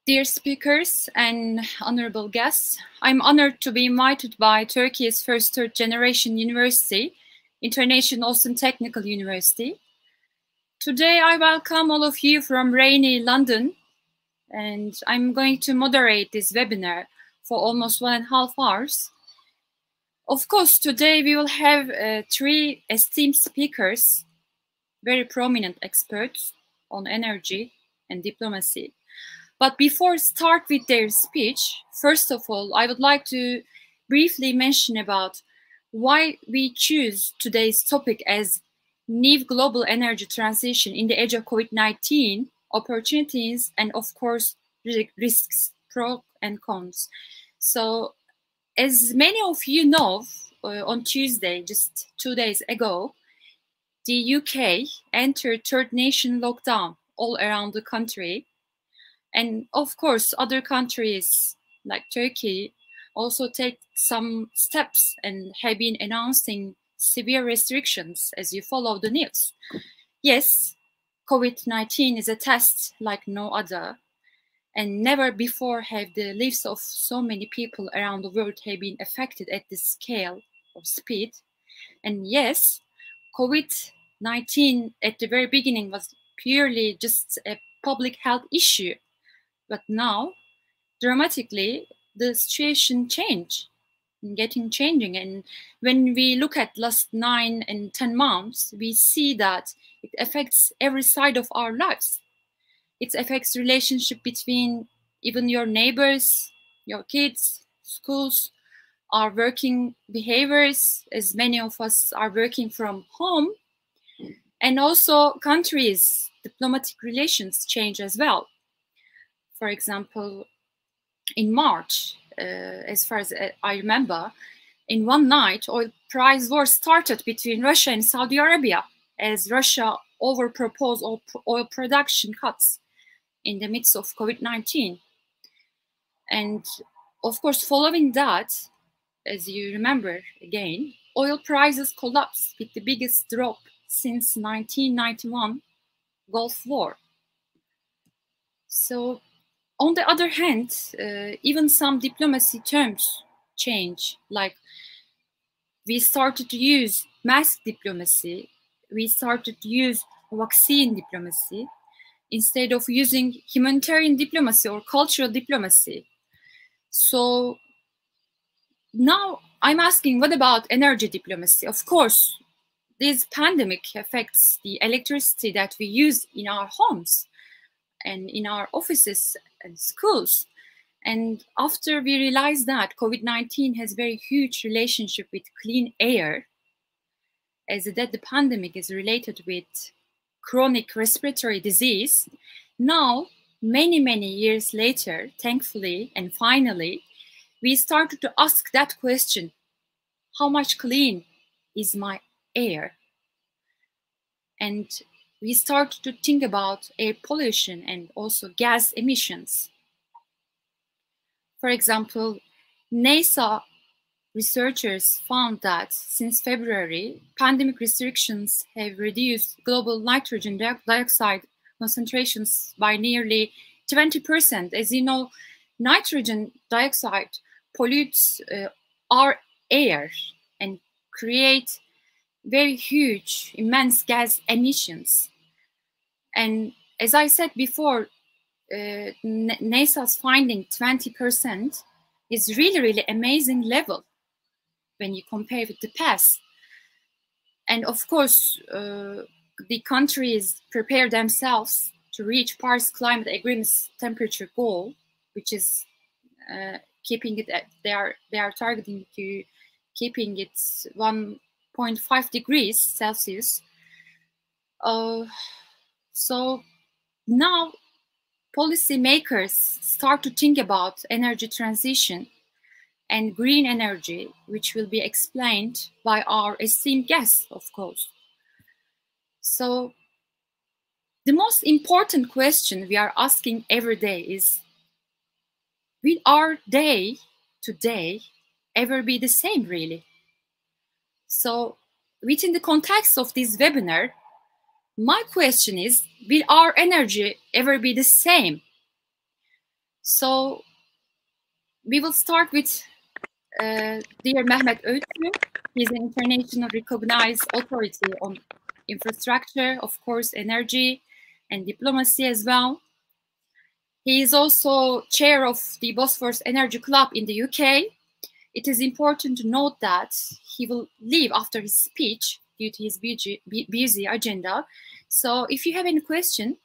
Dear speakers and honorable guests, I'm honored to be invited by Turkey's first third-generation university, International OSTİM Technical University. Today I welcome all of you from rainy London, and I'm going to moderate this webinar for almost 1.5 hours. Of course, today we will have 3 esteemed speakers, very prominent experts on energy and diplomacy. But before start with their speech, first of all, I would like to briefly mention about why we choose today's topic as new global energy transition in the age of COVID-19, opportunities, and of course, risks, pros and cons. So, as many of you know, on Tuesday, just 2 days ago, the UK entered third nation lockdown all around the country. And of course, other countries like Turkey also take some steps and have been announcing severe restrictions as you follow the news. Yes, COVID-19 is a test like no other, and never before have the lives of so many people around the world have been affected at this scale or speed. And yes, COVID-19 at the very beginning was purely just a public health issue. But now, dramatically, the situation changing. And when we look at last 9 and 10 months, we see that it affects every side of our lives. It affects relationship between even your neighbors, your kids, schools, our working behaviors, as many of us are working from home. And also countries' diplomatic relations change as well. For example, in March, as far as I remember, in one night, oil price war started between Russia and Saudi Arabia as Russia overproposed oil production cuts in the midst of COVID-19. And of course, following that, as you remember again, oil prices collapsed with the biggest drop since 1991 Gulf War. So, on the other hand, even some diplomacy terms change, like we started to use mass diplomacy, we started to use vaccine diplomacy, instead of using humanitarian diplomacy or cultural diplomacy. So now I'm asking, what about energy diplomacy? Of course, this pandemic affects the electricity that we use in our homes and in our offices and schools. And after we realized that COVID-19 has very huge relationship with clean air, as that the pandemic is related with chronic respiratory disease, now, many years later, thankfully and finally, we started to ask that question: how much clean is my air? And we started to think about air pollution and also gas emissions. For example, NASA researchers found that since February, pandemic restrictions have reduced global nitrogen dioxide concentrations by nearly 20%. As you know, nitrogen dioxide pollutes our air and create very huge, immense gas emissions. And as I said before, NASA's finding 20% is really amazing level when you compare with the past. And of course, the countries prepare themselves to reach Paris Climate Agreement's temperature goal, which is keeping it at, they are targeting to keeping it 1.5 degrees Celsius. So now policymakers start to think about energy transition and green energy, which will be explained by our esteemed guests, of course. So the most important question we are asking every day is, will our day today ever be the same, really? So within the context of this webinar, my question is, will our energy ever be the same? So we will start with dear Mehmet Öğütçü. He's an international recognized authority on infrastructure, of course, energy and diplomacy as well. He is also chair of the Bosphorus Energy Club in the UK. It is important to note that he will leave after his speech due to his busy agenda. So if you have any question,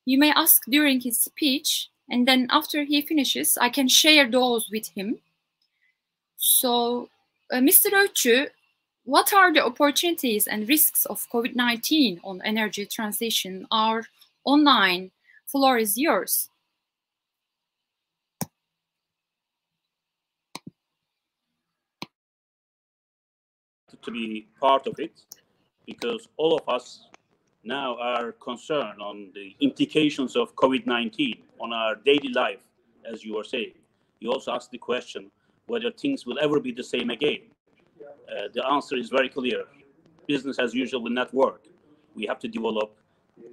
you may ask during his speech, and then after he finishes, I can share those with him. So, Mr. Öğütçü, what are the opportunities and risks of COVID-19 on energy transition? Our online floor is yours. To be part of it, because all of us now are concerned on the implications of COVID-19 on our daily life, as you were saying. You also asked the question whether things will ever be the same again. The answer is very clear. Business as usual will not work. We have to develop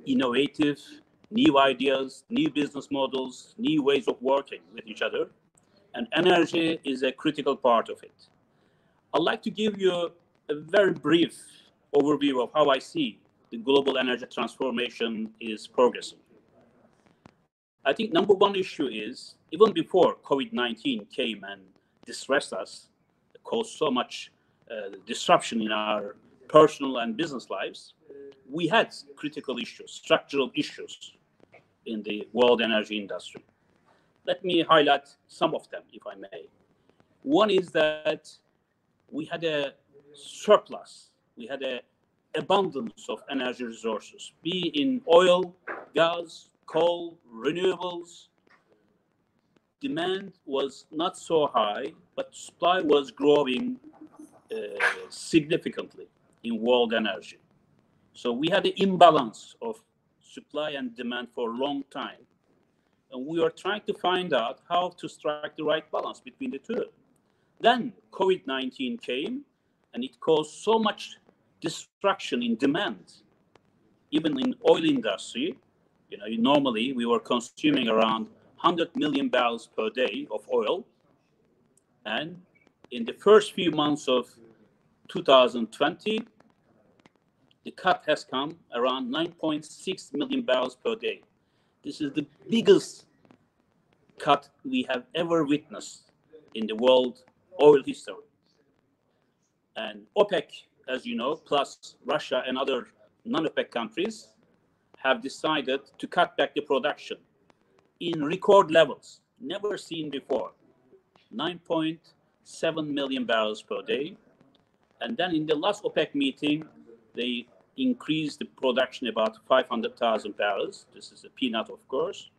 innovative, new ideas, new business models, new ways of working with each other, and energy is a critical part of it. I'd like to give you a very brief overview of how I see the global energy transformation is progressing. I think number one issue is, even before COVID-19 came and distressed us, caused so much disruption in our personal and business lives, we had critical issues, structural issues in the world energy industry. Let me highlight some of them, if I may. One is that we had a surplus, we had an abundance of energy resources, be in oil, gas, coal, renewables. Demand was not so high, but supply was growing significantly in world energy. So we had an imbalance of supply and demand for a long time. And we were trying to find out how to strike the right balance between the two. Then COVID-19 came, and it caused so much destruction in demand, even in oil industry. You know, normally we were consuming around 100 million barrels per day of oil, and in the first few months of 2020, the cut has come around 9.6 million barrels per day. This is the biggest cut we have ever witnessed in the world oil history. And OPEC, as you know, plus Russia and other non-OPEC countries have decided to cut back the production in record levels, never seen before, 9.7 million barrels per day. And then in the last OPEC meeting, they increased the production about 500,000 barrels. This is a peanut, of course.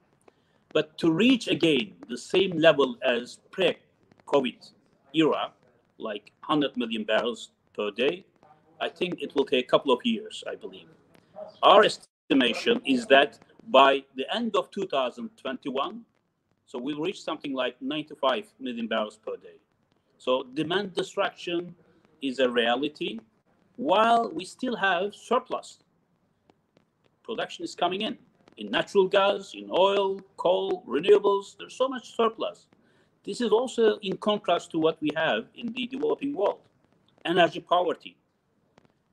But to reach again the same level as pre-COVID era, like 100 million barrels per day, I think it will take a couple of years, I believe. Our estimation is that by the end of 2021, so we'll reach something like 95 million barrels per day. So demand destruction is a reality, while we still have surplus. Production is coming in natural gas, in oil, coal, renewables. There's so much surplus. This is also in contrast to what we have in the developing world. Energy poverty.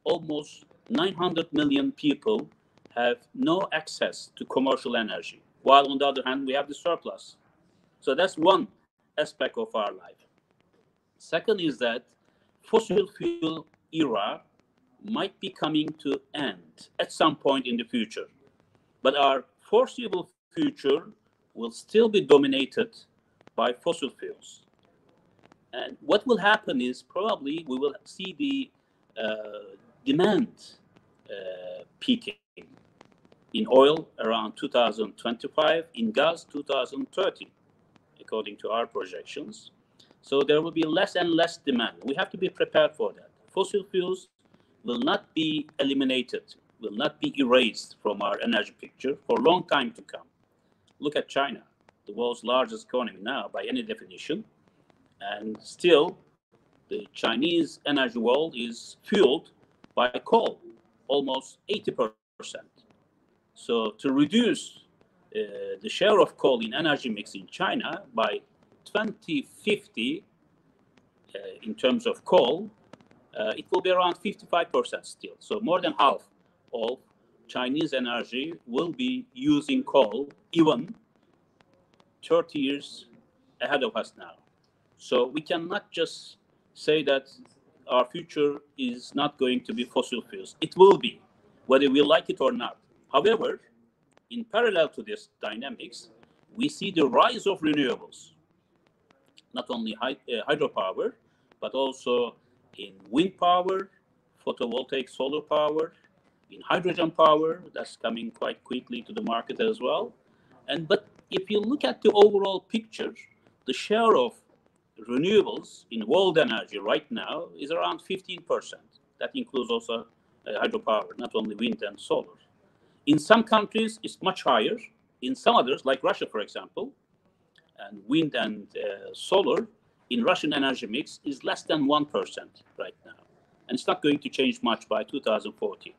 Almost 900 million people have no access to commercial energy, while on the other hand, we have the surplus. So that's one aspect of our life. Second is that fossil fuel era might be coming to end at some point in the future. But our foreseeable future will still be dominated by fossil fuels. And what will happen is probably we will see the demand peaking in oil around 2025, in gas 2030, according to our projections. So there will be less and less demand. We have to be prepared for that. Fossil fuels will not be eliminated, will not be erased from our energy picture for a long time to come. Look at China, the world's largest economy now by any definition. And still, the Chinese energy world is fueled by coal, almost 80%. So to reduce the share of coal in energy mix in China by 2050, in terms of coal, it will be around 55% still. So more than half of Chinese energy will be using coal, even 30 years ahead of us now. So we cannot just say that our future is not going to be fossil fuels. It will be, whether we like it or not. However, in parallel to this dynamics, we see the rise of renewables, not only hydropower, but also in wind power, photovoltaic solar power, in hydrogen power, that's coming quite quickly to the market as well. But if you look at the overall picture, the share of renewables in world energy right now is around 15%. That includes also hydropower, not only wind and solar. In some countries, it's much higher. In some others, like Russia, for example, and wind and solar in Russian energy mix is less than 1% right now. And it's not going to change much by 2040.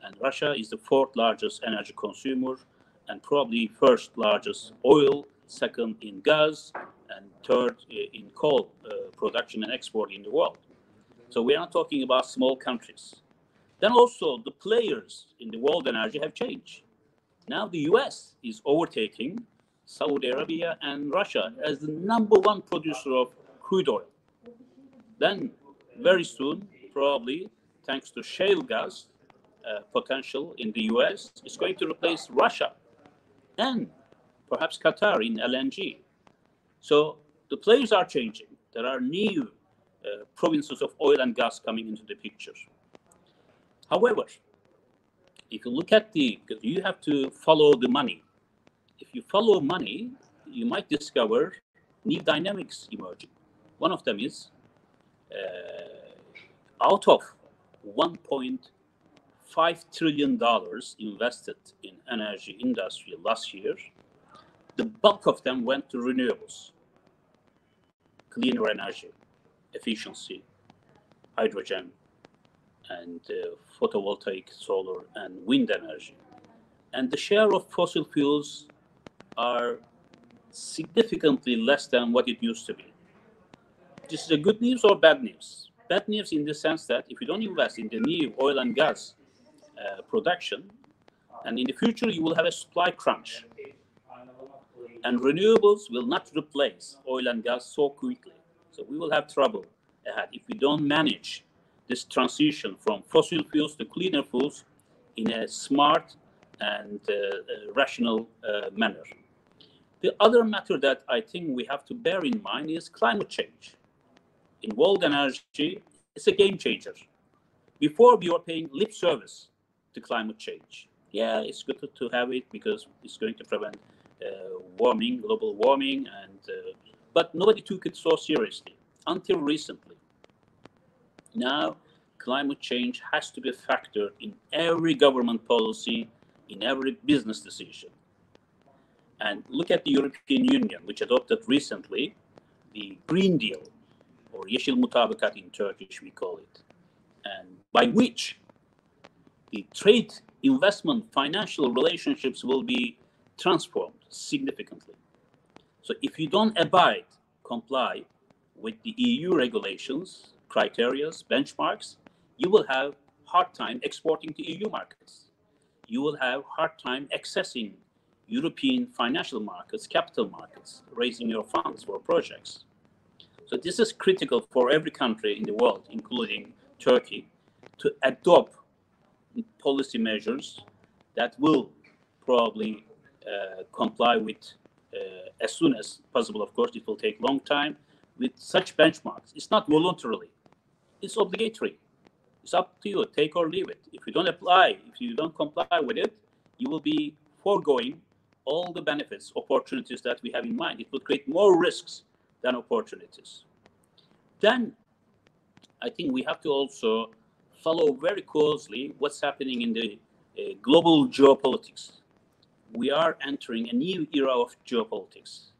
And Russia is the fourth largest energy consumer and probably first largest oil, second in gas, and third in coal production and export in the world. So we are not talking about small countries. Then also the players in the world energy have changed. Now the US is overtaking Saudi Arabia and Russia as the #1 producer of crude oil. Then very soon, probably thanks to shale gas potential in the US, it's going to replace Russia and perhaps Qatar in LNG. So the players are changing. There are new provinces of oil and gas coming into the picture. However, if you look at because you have to follow the money. If you follow money, you might discover new dynamics emerging. One of them is out of $1.5 trillion invested in energy industry last year, the bulk of them went to renewables, cleaner energy, efficiency, hydrogen, and photovoltaic, solar, and wind energy. And the share of fossil fuels are significantly less than what it used to be. This is a good news or bad news? Bad news in the sense that if you don't invest in the new oil and gas production, and in the future you will have a supply crunch. And renewables will not replace oil and gas so quickly. So we will have trouble ahead if we don't manage this transition from fossil fuels to cleaner fuels in a smart and rational manner. The other matter that I think we have to bear in mind is climate change. In world energy, it's a game changer. Before, we were paying lip service to climate change. Yeah, it's good to have it because it's going to prevent warming, global warming, but nobody took it so seriously until recently. Now, climate change has to be factored in every government policy, in every business decision. And look at the European Union, which adopted recently the Green Deal, or Yeşil Mutabakat in Turkish, we call it, and by which the trade, investment, financial relationships will be transformed significantly. So if you don't comply with the EU regulations, criteria, benchmarks, you will have hard time exporting to EU markets. You will have hard time accessing European financial markets, capital markets, raising your funds for projects. So this is critical for every country in the world, including Turkey, to adopt policy measures that will probably comply with, as soon as possible, of course, it will take a long time, with such benchmarks. It's not voluntarily, it's obligatory. It's up to you, take or leave it. If you don't apply, if you don't comply with it, you will be foregoing all the benefits, opportunities that we have in mind. It will create more risks than opportunities. Then I think we have to also follow very closely what's happening in the global geopolitics. We are entering a new era of geopolitics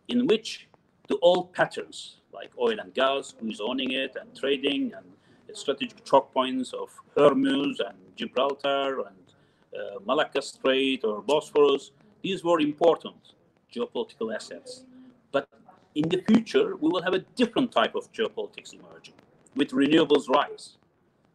in which the old patterns like oil and gas, who is owning it and trading, and strategic choke points of Hormuz and Gibraltar and Malacca Strait or Bosphorus, These were important geopolitical assets. But in the future, we will have a different type of geopolitics emerging with renewables rise.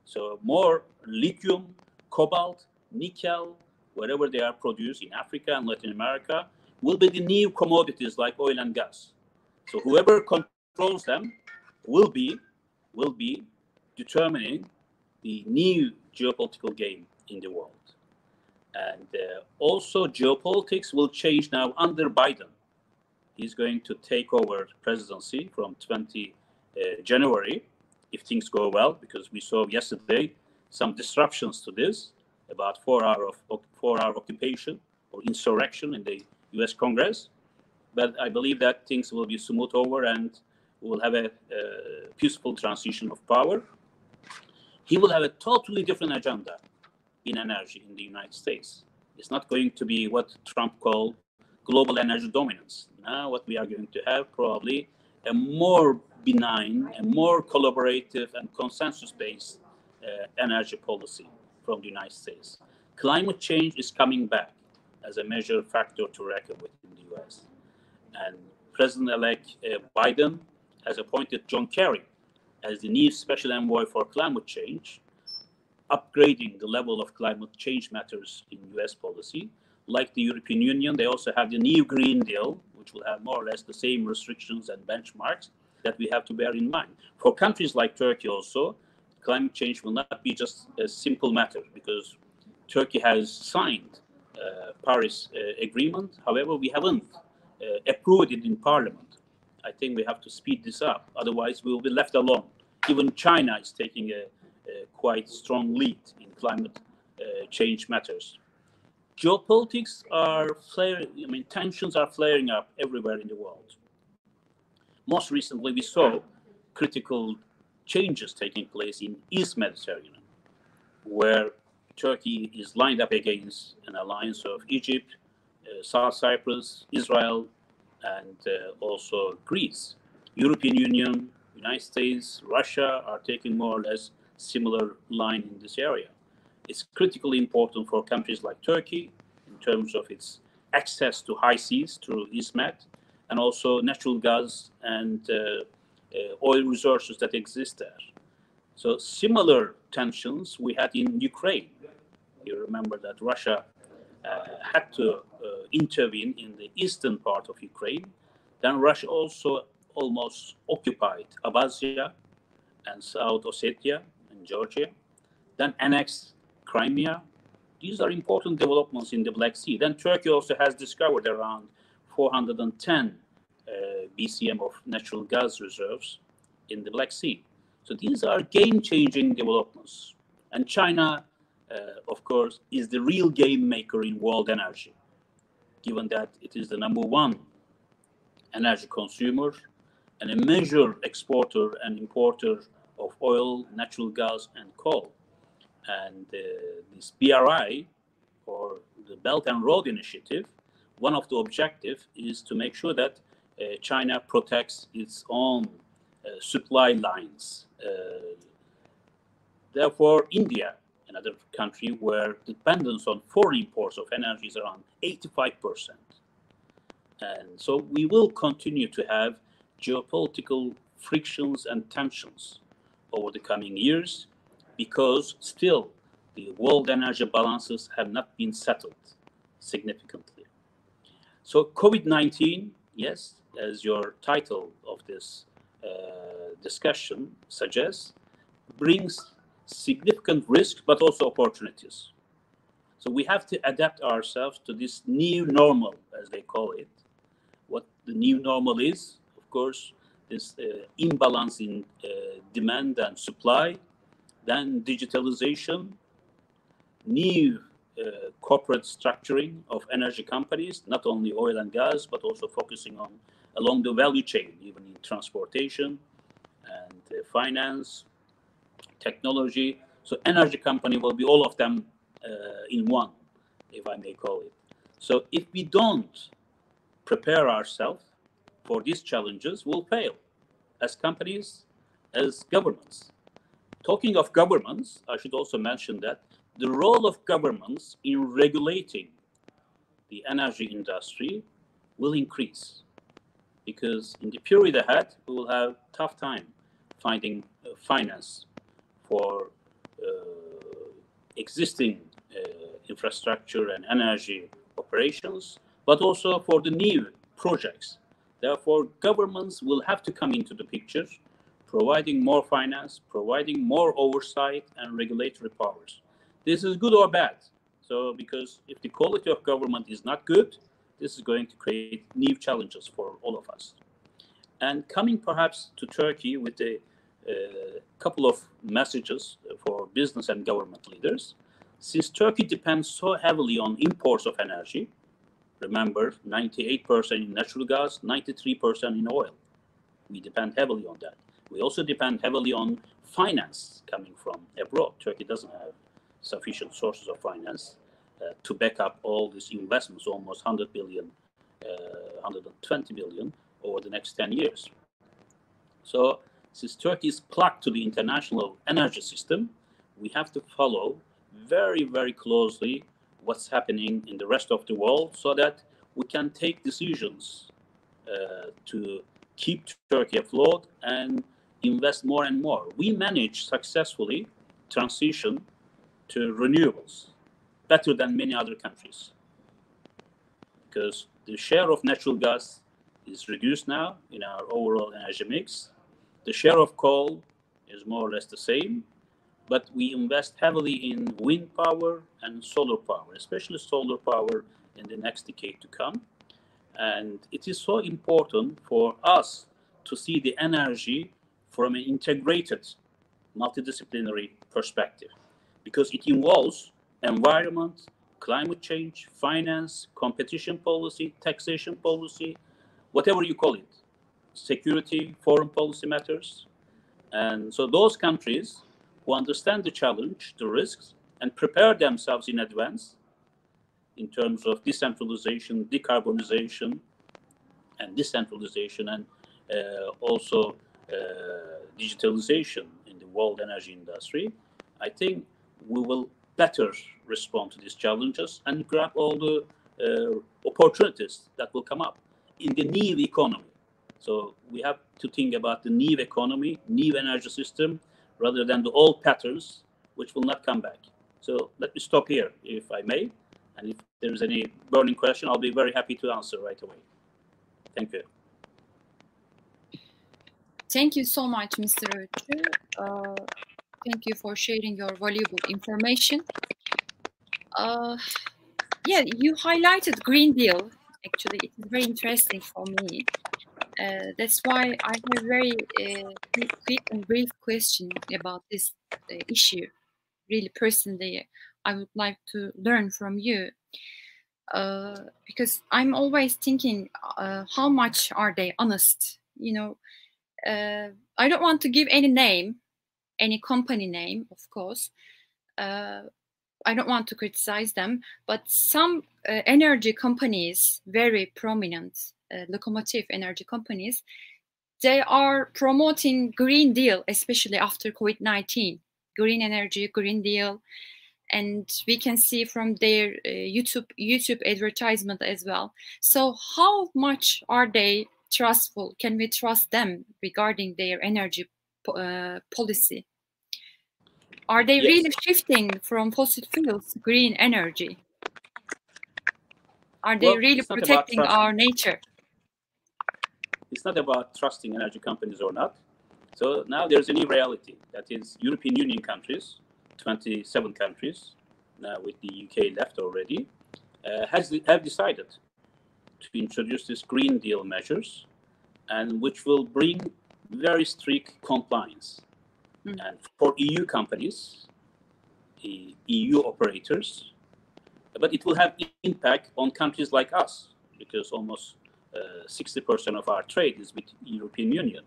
So more lithium, cobalt, nickel, wherever they are produced in Africa and Latin America, will be the new commodities like oil and gas. So whoever controls them will be determining the new geopolitical game in the world. And also geopolitics will change now under Biden. He's going to take over presidency from 20 January, if things go well, because we saw yesterday some disruptions to this, about 4-hour occupation or insurrection in the US Congress. But I believe that things will be smooth over and we will have a peaceful transition of power. He will have a totally different agenda in energy in the United States. It's not going to be what Trump called global energy dominance. Now what we are going to have probably a more benign, a more collaborative and consensus-based energy policy from the United States. Climate change is coming back as a major factor to reckon with in the US. And President-elect Biden has appointed John Kerry as the new special envoy for climate change, upgrading the level of climate change matters in US policy. Like the European Union, they also have the new Green Deal, which will have more or less the same restrictions and benchmarks that we have to bear in mind. For countries like Turkey also, climate change will not be just a simple matter because Turkey has signed Paris Agreement. However, we haven't approved it in Parliament. I think we have to speed this up. Otherwise, we will be left alone. Even China is taking a quite strong lead in climate change matters. Geopolitics are tensions are flaring up everywhere in the world. Most recently, we saw critical changes taking place in East Mediterranean, where Turkey is lined up against an alliance of Egypt, South Cyprus, Israel, and also Greece. European Union, United States, Russia are taking more or less similar line in this area. It's critically important for countries like Turkey in terms of its access to high seas through EastMed, and also natural gas and oil resources that exist there. So similar tensions we had in Ukraine. You remember that Russia had to intervene in the eastern part of Ukraine. Then Russia also almost occupied Abkhazia and South Ossetia and Georgia, then annexed Crimea. These are important developments in the Black Sea. Then Turkey also has discovered around 410 BCM of natural gas reserves in the Black Sea. So these are game-changing developments. And China, of course, is the real game maker in world energy, given that it is the #1 energy consumer and a major exporter and importer of oil, natural gas, and coal. And this BRI, or the Belt and Road Initiative, one of the objectives is to make sure that China protects its own supply lines. Therefore, India, another country where dependence on foreign imports of energy is around 85%. And so we will continue to have geopolitical frictions and tensions over the coming years because still the world energy balances have not been settled significantly. So COVID-19, yes, as your title of this discussion suggests, brings significant risks, but also opportunities. So we have to adapt ourselves to this new normal, as they call it. What the new normal is, of course, this imbalance in demand and supply, then digitalization, new corporate structuring of energy companies, not only oil and gas, but also focusing on along the value chain, even in transportation and finance, technology. So energy company will be all of them in one, if I may call it. So if we don't prepare ourselves for these challenges, we'll fail as companies, as governments. Talking of governments, I should also mention that the role of governments in regulating the energy industry will increase, because in the period ahead, we will have tough time finding finance for existing infrastructure and energy operations, but also for the new projects. Therefore, governments will have to come into the picture, providing more finance, providing more oversight and regulatory powers. This is good or bad. So, because if the quality of government is not good, this is going to create new challenges for all of us. And coming perhaps to Turkey with a couple of messages for business and government leaders. Since Turkey depends so heavily on imports of energy, remember 98% in natural gas, 93% in oil. We depend heavily on that. We also depend heavily on finance coming from abroad. Turkey doesn't have sufficient sources of finance to back up all these investments, almost 100 billion, 120 billion over the next 10 years. So since Turkey is plugged to the international energy system, we have to follow very, very closely what's happening in the rest of the world so that we can take decisions to keep Turkey afloat and invest more and more. We managed successfully transition to renewables better than many other countries, because the share of natural gas is reduced now in our overall energy mix. The share of coal is more or less the same, but we invest heavily in wind power and solar power, especially solar power in the next decade to come. And it is so important for us to see the energy from an integrated, multidisciplinary perspective, because it involves environment, climate change, finance, competition policy, taxation policy, whatever you call it, security, foreign policy matters. And so those countries who understand the challenge, the risks, and prepare themselves in advance in terms of decentralization, decarbonization, and decentralization, and also digitalization in the world energy industry, I think we will better respond to these challenges and grab all the opportunities that will come up in the new economy. So we have to think about the new economy, new energy system, rather than the old patterns, which will not come back. So let me stop here, if I may. And if there's any burning question, I'll be very happy to answer right away. Thank you. Thank you so much, Mr. Öğütçü. Thank you for sharing your valuable information. Yeah, you highlighted Green Deal. Actually, it is very interesting for me. That's why I have very quick and brief question about this issue. Really, personally, I would like to learn from you. Because I'm always thinking, how much are they honest? You know, I don't want to give any name, any company name, of course. I don't want to criticize them, but some energy companies, very prominent, locomotive energy companies, they are promoting Green Deal, especially after COVID-19, green energy, Green Deal. And we can see from their YouTube advertisement as well. So how much are they trustful? Can we trust them regarding their energy policy? Are they really shifting from fossil fuels to green energy? Are they really protecting our nature? It's not about trusting energy companies or not. So now there's a new reality, that is European Union countries, 27 countries, now with the UK left already, have decided to introduce this Green Deal measures, and which will bring very strict compliance. And for EU companies, EU operators, but it will have impact on countries like us, because almost 60% of our trade is with the European Union.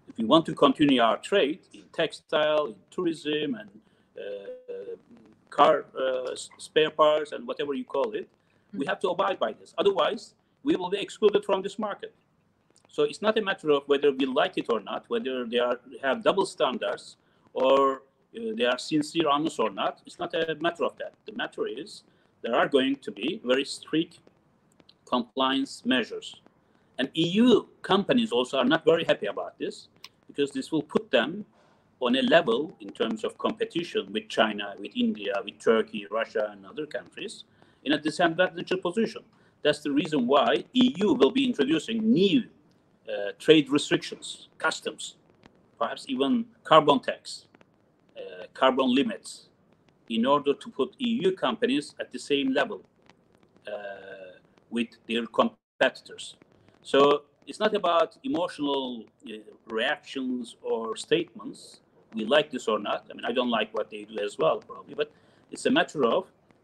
If we want to continue our trade in textile, in tourism, and car spare parts, and whatever you call it, we have to abide by this. Otherwise, we will be excluded from this market. So it's not a matter of whether we like it or not, whether they have double standards, or they are sincere, honest or not. It's not a matter of that. The matter is there are going to be very strict compliance measures. And EU companies also are not very happy about this, because this will put them on a level in terms of competition with China, with India, with Turkey, Russia, and other countries in a disadvantaged position. That's the reason why EU will be introducing new trade restrictions, customs, perhaps even carbon tax, carbon limits, in order to put EU companies at the same level with their competitors. So it's not about emotional reactions or statements. We like this or not. I mean, I don't like what they do as well, probably, but it's a matter of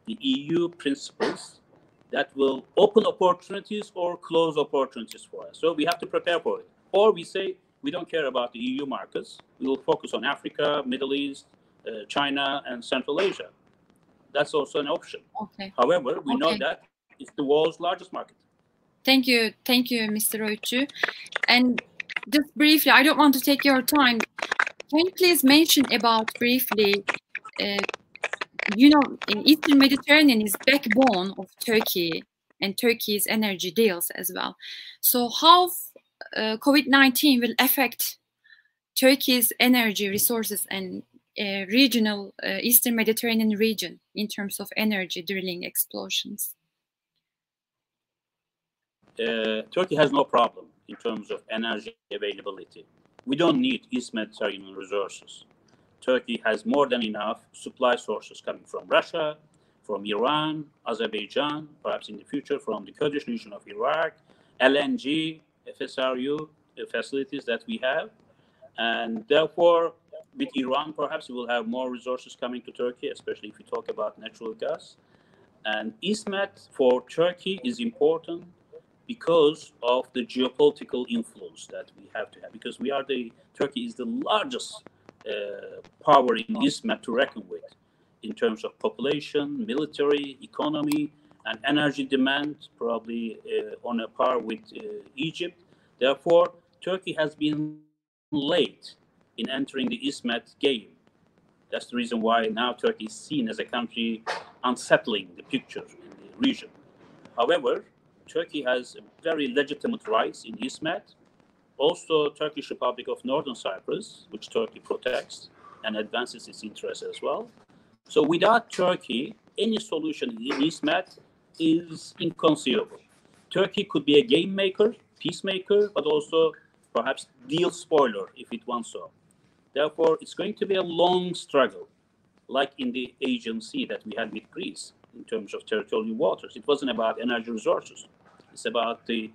the EU principles that will open opportunities or close opportunities for us. So we have to prepare for it. Or we say, we don't care about the EU markets. We will focus on Africa, Middle East, China, and Central Asia. That's also an option. Okay. However, we know that it's the world's largest market. Thank you, Mr. Öğütçü. And just briefly, I don't want to take your time. Can you please mention about briefly, you know, in Eastern Mediterranean is backbone of Turkey and Turkey's energy deals as well. So how COVID-19 will affect Turkey's energy resources and regional Eastern Mediterranean region in terms of energy drilling explosions? Turkey has no problem in terms of energy availability. We don't need East Mediterranean resources. Turkey has more than enough supply sources coming from Russia, from Iran, Azerbaijan, perhaps in the future from the Kurdish region of Iraq, LNG, FSRU facilities that we have. And therefore, with Iran, perhaps we will have more resources coming to Turkey, especially if we talk about natural gas. And EastMed for Turkey is important because of the geopolitical influence that we have to have, because Turkey is the largest power in EastMed to reckon with in terms of population, military, economy, and energy demand, probably on a par with Egypt. Therefore, Turkey has been late in entering the EastMed game. That's the reason why now Turkey is seen as a country unsettling the picture in the region. However, Turkey has a very legitimate rights in EastMed. Also, Turkish Republic of Northern Cyprus, which Turkey protects and advances its interests as well. So without Turkey, any solution in EastMed is inconceivable. Turkey could be a game maker, peacemaker, but also perhaps deal spoiler if it wants so. Therefore, it's going to be a long struggle, like in the Aegean Sea that we had with Greece in terms of territorial waters. It wasn't about energy resources. It's about the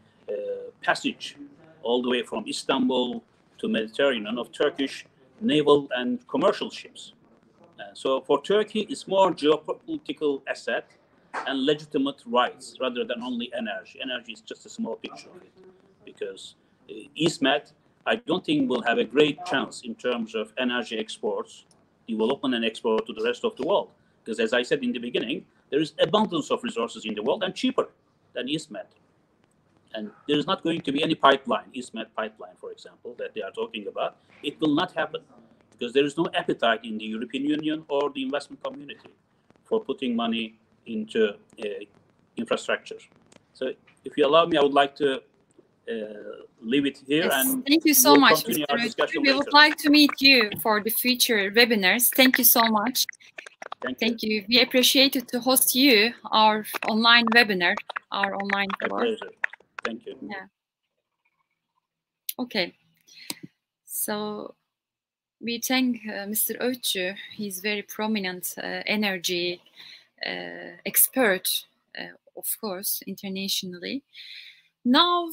passage all the way from Istanbul to Mediterranean of Turkish naval and commercial ships. So for Turkey, it's more geopolitical asset and legitimate rights rather than only energy. Energy is just a small picture of it, because EastMed, I don't think will have a great chance in terms of energy exports, development and export to the rest of the world. Because as I said in the beginning, there is abundance of resources in the world and cheaper than EastMed. And there is not going to be any pipeline, EastMed pipeline, for example, that they are talking about. It will not happen because there is no appetite in the European Union or the investment community for putting money into infrastructure. So if you allow me, I would like to leave it here. Yes, and thank you so much, Mr. Öğütçü. We would like to meet you for the future webinars. Thank you so much. Thank you. We appreciate it to host you, our online webinar, our online course. My pleasure. Thank you. Yeah. Okay. So we thank Mr. Öğütçü. He's very prominent energy expert, of course, internationally. Now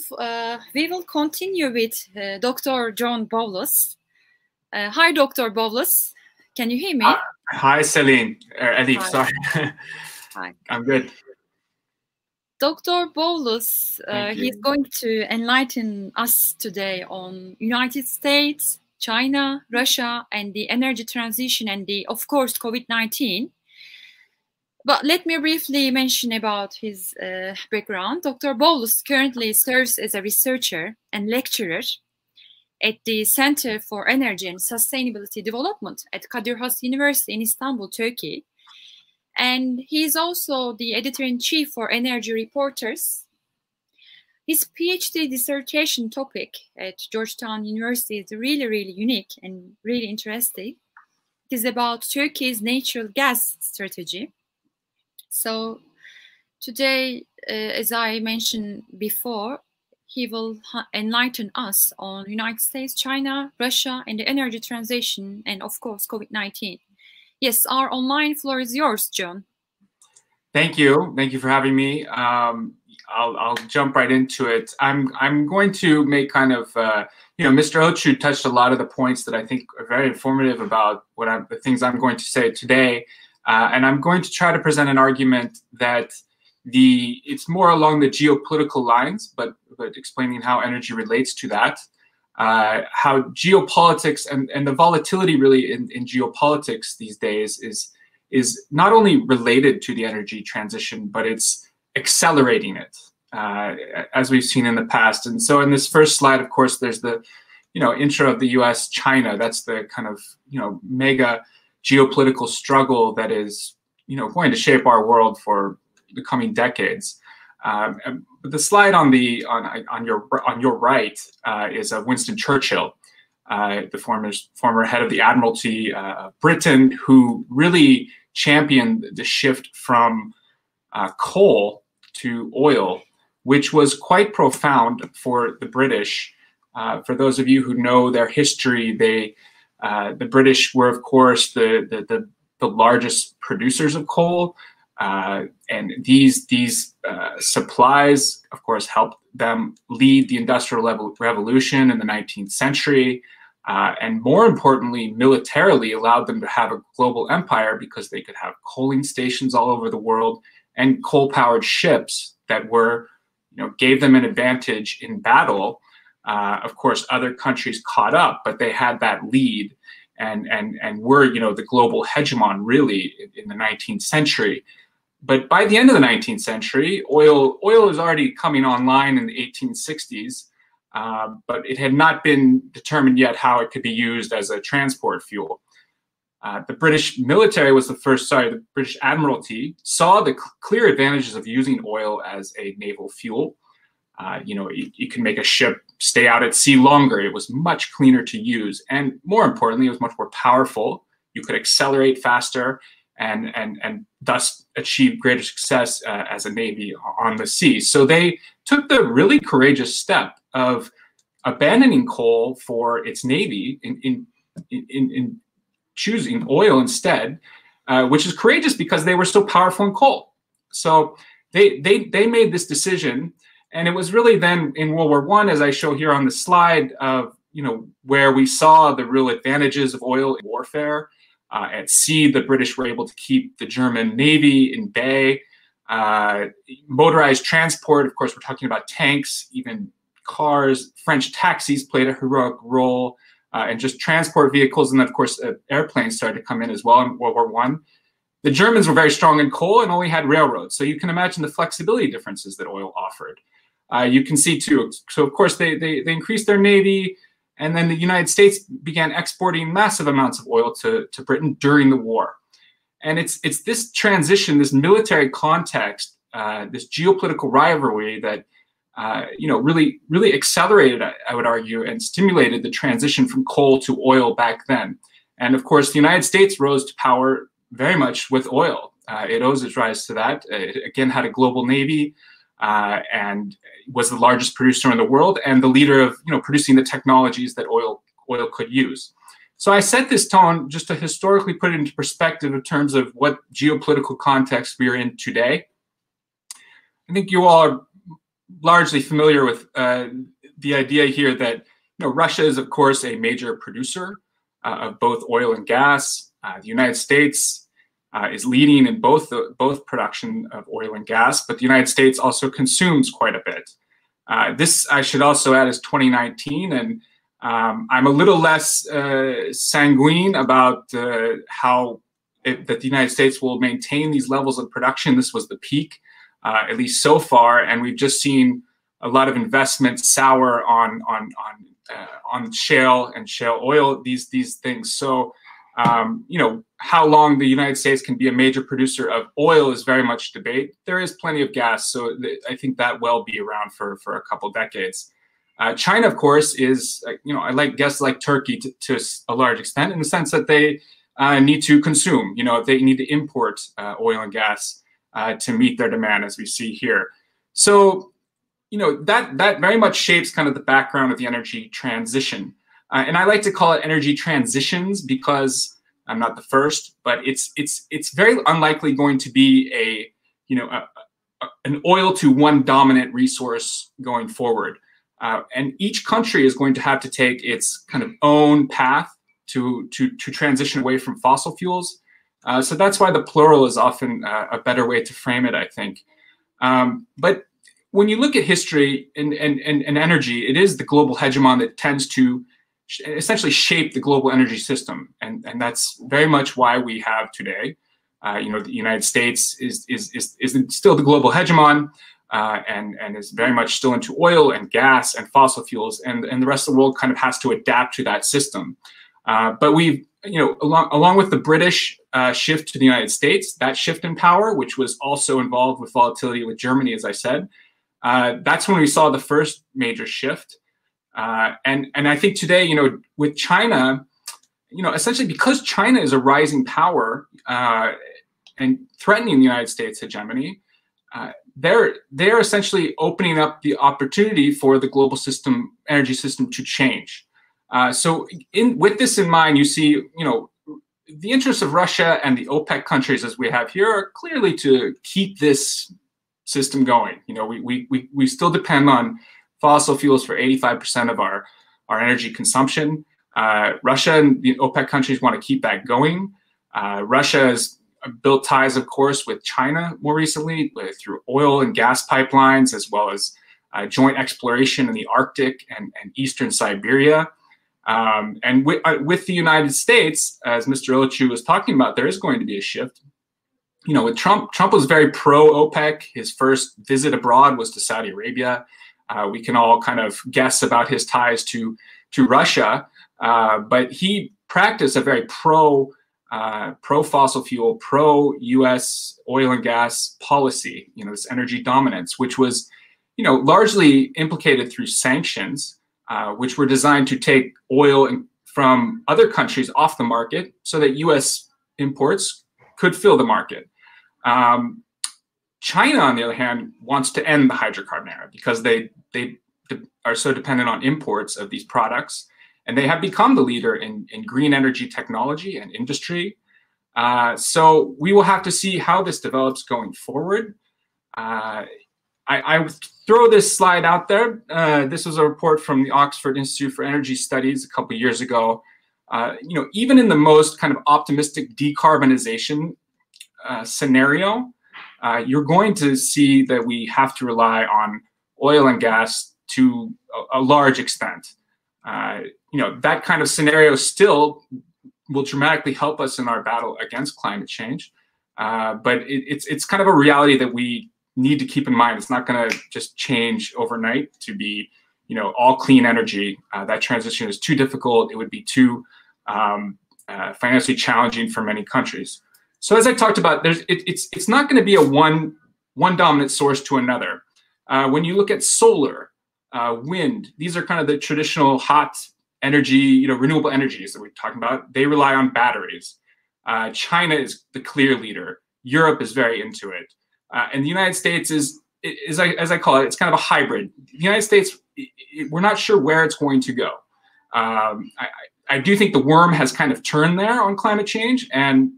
we will continue with Dr. John Bowles. Hi, Dr. Bowles. Can you hear me? Hi, Celine. Elif, Hi. sorry. Hi. I'm good. Dr. Bowles, he's going to enlighten us today on United States, China, Russia, and the energy transition and of course, COVID-19. But let me briefly mention about his background. Dr. Bowles currently serves as a researcher and lecturer at the Center for Energy and Sustainability Development at Kadir Has University in Istanbul, Turkey. And he is also the editor-in-chief for Energy Reporters His PhD dissertation topic at Georgetown University is really, really unique and really interesting. It is about Turkey's natural gas strategy. So today, as I mentioned before, he will enlighten us on United States, China, Russia, and the energy transition, and of course, COVID-19. Yes, our online floor is yours, John. Thank you. Thank you for having me. I'll jump right into it. I'm going to make kind of, Mr. Ochu touched a lot of the points that I think are very informative about the things I'm going to say today. And I'm going to try to present an argument that it's more along the geopolitical lines, but explaining how energy relates to that, how geopolitics and the volatility really in geopolitics these days is not only related to the energy transition, but it's accelerating it, as we've seen in the past. And so in this first slide, of course, there's the intro of the US-China. That's the kind of mega geopolitical struggle that is going to shape our world for the coming decades. But the slide on your right is of Winston Churchill, the former head of the Admiralty of Britain, who really championed the shift from coal to oil, which was quite profound for the British. For those of you who know their history, the British were, of course, the largest producers of coal. And these supplies, of course, helped them lead the Industrial Revolution in the 19th century, and more importantly, militarily allowed them to have a global empire because they could have coaling stations all over the world and coal-powered ships that gave them an advantage in battle. Of course, other countries caught up, but they had that lead and were, the global hegemon really in the 19th century. But by the end of the 19th century, oil was already coming online in the 1860s, but it had not been determined yet how it could be used as a transport fuel. The British military was the British Admiralty saw the clear advantages of using oil as a naval fuel. You can make a ship stay out at sea longer. It was much cleaner to use. And more importantly, it was much more powerful. You could accelerate faster and thus achieve greater success as a navy on the sea. So they took the really courageous step of abandoning coal for its navy in choosing oil instead, which is courageous because they were so powerful in coal. So they made this decision, and it was really then in World War I, as I show here on the slide, of where we saw the real advantages of oil in warfare. At sea, the British were able to keep the German Navy in bay. Motorized transport, of course, we're talking about tanks, even cars. French taxis played a heroic role, and just transport vehicles. And then, of course, airplanes started to come in as well in World War I. The Germans were very strong in coal and only had railroads. So you can imagine the flexibility differences that oil offered. You can see, too, so of course, they increased their navy. And then the United States began exporting massive amounts of oil to Britain during the war. And it's this transition, this military context, this geopolitical rivalry that really accelerated, I would argue, and stimulated the transition from coal to oil back then. And of course, the United States rose to power very much with oil. It owes its rise to that. It again had a global navy. And was the largest producer in the world and the leader of producing the technologies that oil could use. So I set this tone just to historically put it into perspective in terms of what geopolitical context we are in today. I think you all are largely familiar with the idea here that Russia is, of course, a major producer of both oil and gas. The United States is leading in both production of oil and gas, but the United States also consumes quite a bit. This, I should also add, is 2019, and I'm a little less sanguine about that the United States will maintain these levels of production. This was the peak, at least so far, and we've just seen a lot of investment sour on shale and shale oil, these things. So You know, how long the United States can be a major producer of oil is very much debate. There is plenty of gas, so I think that will be around for a couple decades. China, of course, is, you know, I guess like Turkey to a large extent, in the sense that they need to consume, you know, they need to import oil and gas to meet their demand, as we see here. So, you know, that very much shapes kind of the background of the energy transition. And I like to call it energy transitions because I'm not the first, but it's very unlikely going to be a, you know, an oil to one dominant resource going forward. And each country is going to have to take its kind of own path to transition away from fossil fuels. So that's why the plural is often a better way to frame it, I think. But when you look at history and energy, it is the global hegemon that tends to essentially shape the global energy system. And that's very much why we have today, you know, the United States is still the global hegemon. And is very much still into oil and gas and fossil fuels, and the rest of the world kind of has to adapt to that system. But we've, you know, along with the British shift to the United States, that shift in power, which was also involved with volatility with Germany, as I said, that's when we saw the first major shift. And I think today, you know, with China, you know, essentially because China is a rising power and threatening the United States hegemony, they're essentially opening up the opportunity for the global system, energy system, to change. So with this in mind, you see, you know, the interests of Russia and the OPEC countries, as we have here, are clearly to keep this system going. You know, we still depend on fossil fuels for 85% of our energy consumption. Russia and the OPEC countries want to keep that going. Russia has built ties, of course, with China more recently through oil and gas pipelines, as well as joint exploration in the Arctic and eastern Siberia. And with the United States, as Mr. Illichů was talking about, there is going to be a shift. You know, with Trump was very pro-OPEC. His first visit abroad was to Saudi Arabia. We can all kind of guess about his ties to Russia, but he practiced a very pro-fossil fuel, pro-U.S. oil and gas policy, you know, this energy dominance, which was, you know, largely implicated through sanctions, which were designed to take oil from other countries off the market so that U.S. imports could fill the market. China, on the other hand, wants to end the hydrocarbon era because they are so dependent on imports of these products. And they have become the leader in green energy technology and industry. So we will have to see how this develops going forward. I throw this slide out there. This was a report from the Oxford Institute for Energy Studies a couple of years ago. You know, even in the most kind of optimistic decarbonization scenario, you're going to see that we have to rely on oil and gas to a large extent. You know, that kind of scenario still will dramatically help us in our battle against climate change. But it's kind of a reality that we need to keep in mind. It's not going to just change overnight to be, you know, all clean energy. That transition is too difficult. It would be too financially challenging for many countries. So as I talked about, it's not going to be a one dominant source to another. When you look at solar, wind, these are kind of the traditional hot energy, you know, renewable energies that we're talking about. They rely on batteries. China is the clear leader. Europe is very into it. And the United States is as I call it, it's kind of a hybrid. The United States, we're not sure where it's going to go. I do think the worm has kind of turned there on climate change,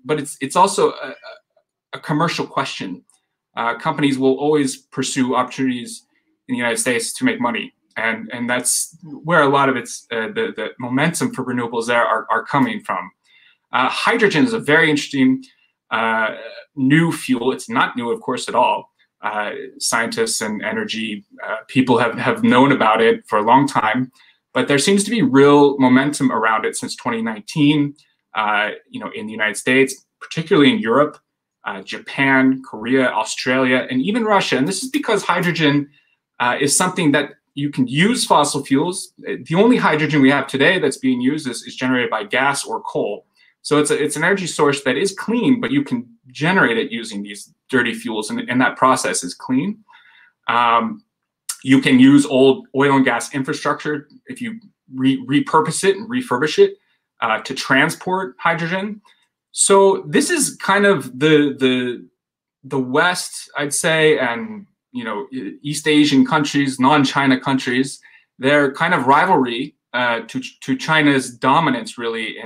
but it's also a commercial question. Companies will always pursue opportunities in the United States to make money, and that's where a lot of the momentum for renewables there are coming from. Hydrogen is a very interesting new fuel. It's not new, of course, at all. Scientists and energy people have known about it for a long time, but there seems to be real momentum around it since 2019. You know, in the United States, particularly in Europe, Japan, Korea, Australia, and even Russia. And this is because hydrogen is something that you can use fossil fuels. The only hydrogen we have today that's being used is generated by gas or coal. So it's an energy source that is clean, but you can generate it using these dirty fuels, and that process is clean. You can use old oil and gas infrastructure if you repurpose it and refurbish it to transport hydrogen. So this is kind of the West, I'd say, and East Asian countries, non-China countries, their kind of rivalry to China's dominance really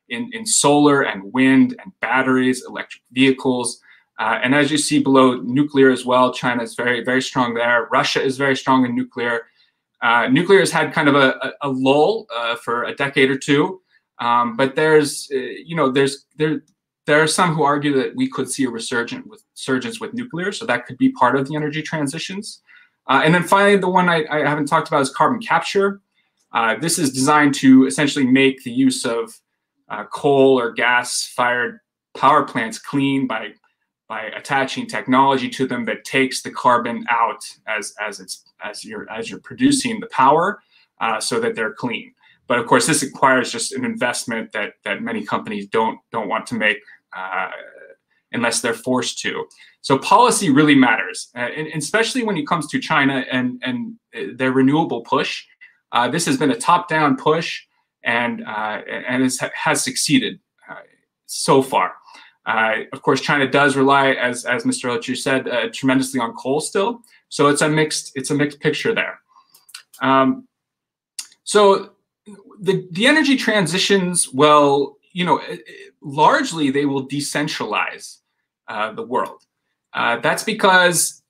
in solar and wind and batteries, electric vehicles. And as you see below, nuclear as well. China is very, very strong there. Russia is very strong in nuclear. Nuclear has had kind of a lull for a decade or two, but there are some who argue that we could see a resurgence with nuclear, so that could be part of the energy transitions. And then finally, the one I haven't talked about is carbon capture. This is designed to essentially make the use of coal or gas-fired power plants clean by attaching technology to them that takes the carbon out as you're producing the power, so that they're clean. But of course, this requires just an investment that many companies don't want to make unless they're forced to. So policy really matters, and especially when it comes to China and their renewable push. This has been a top-down push, and has succeeded so far. Of course, China does rely, as Mr. Öçü said, tremendously on coal still. So it's a mixed picture there. So the energy transitions, well, largely they will decentralize the world. That's because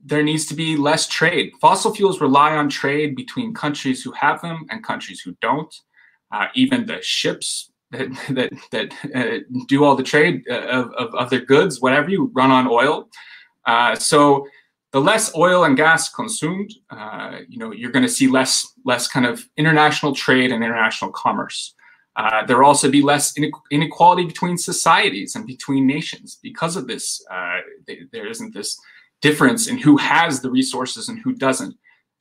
there needs to be less trade. Fossil fuels rely on trade between countries who have them and countries who don't. Even the ships that do all the trade of their goods, whatever, you run on oil. So the less oil and gas consumed, you're going to see less kind of international trade and international commerce. There will also be less inequality between societies and between nations. Because of this, there isn't this difference in who has the resources and who doesn't.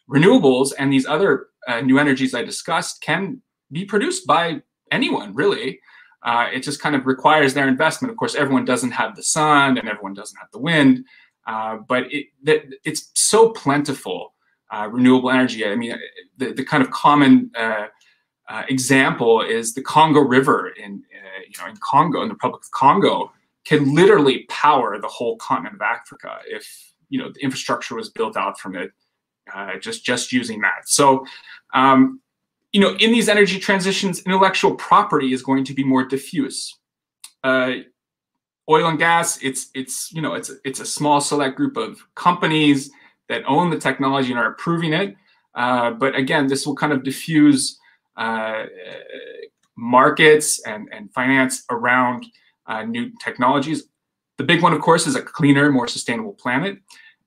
Renewables and these other new energies I discussed can be produced by anyone, really. It just kind of requires their investment. Of course, everyone doesn't have the sun and everyone doesn't have the wind, but it's so plentiful, renewable energy. I mean, the kind of common example is the Congo River in Congo, in the Republic of Congo, can literally power the whole continent of Africa if the infrastructure was built out from it, just using that. So in these energy transitions, intellectual property is going to be more diffuse. Oil and gas, it's a small select group of companies that own the technology and are approving it. But again, this will kind of diffuse markets and finance around new technologies. The big one, of course, is a cleaner, more sustainable planet,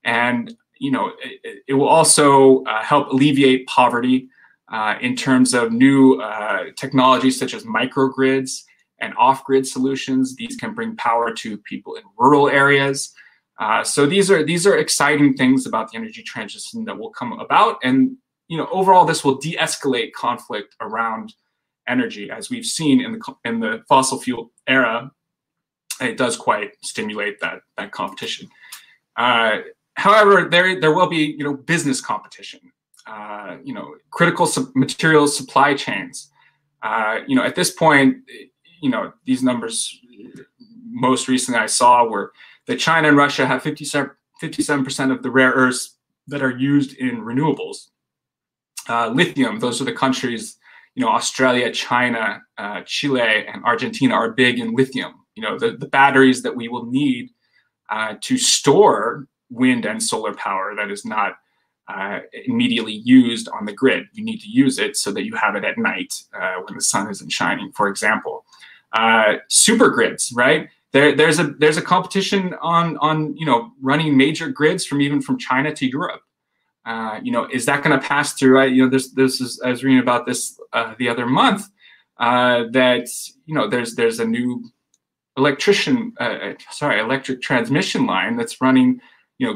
and it will also help alleviate poverty. In terms of new technologies such as microgrids and off-grid solutions. These can bring power to people in rural areas. So these are exciting things about the energy transition that will come about. And overall, this will de-escalate conflict around energy. As we've seen in the fossil fuel era, it does quite stimulate that competition. However, there will be business competition. Critical materials supply chains. At this point, these numbers most recently I saw were that China and Russia have 57% of the rare earths that are used in renewables. Lithium, those are the countries, Australia, China, Chile, and Argentina are big in lithium. The batteries that we will need to store wind and solar power that is not immediately used on the grid. You need to use it so that you have it at night when the sun isn't shining, for example. Super grids, right? There's a competition on running major grids from China to Europe. Is that going to pass through? I was reading about this the other month that there's a new electric transmission line that's running.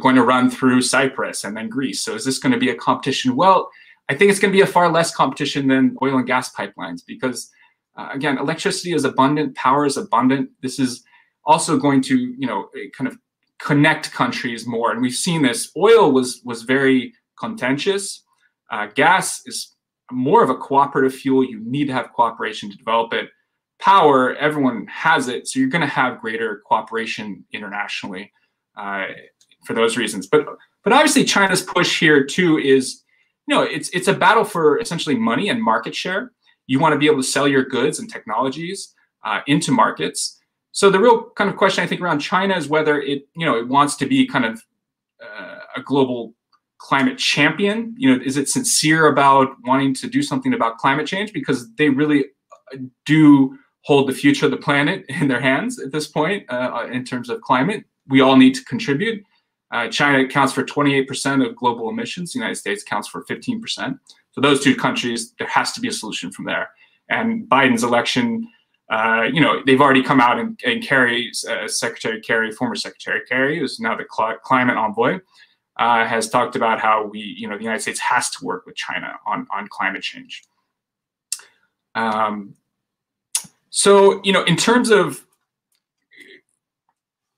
Going to run through Cyprus and then Greece. So is this going to be a competition? Well, I think it's going to be a far less competition than oil and gas pipelines because Again, electricity is abundant, power is abundant. This is also going to, you know, kind of connect countries more. And we've seen this. Oil was very contentious. Gas is more of a cooperative fuel. You need to have cooperation to develop it. Power, everyone has it, so you're going to have greater cooperation internationally for those reasons. But obviously, China's push here too is, you know, it's a battle for essentially money and market share. You want to be able to sell your goods and technologies into markets. So the real kind of question I think around China is whether it, you know, it wants to be kind of a global climate champion. You know, is it sincere about wanting to do something about climate change? Because they really do hold the future of the planet in their hands at this point in terms of climate. We all need to contribute. China accounts for 28% of global emissions. The United States accounts for 15%. So those two countries, there has to be a solution from there. And Biden's election, you know, they've already come out and Kerry's Secretary Kerry, former Secretary Kerry, who's now the climate envoy, has talked about how we, you know, the United States has to work with China on climate change. So, you know, in terms of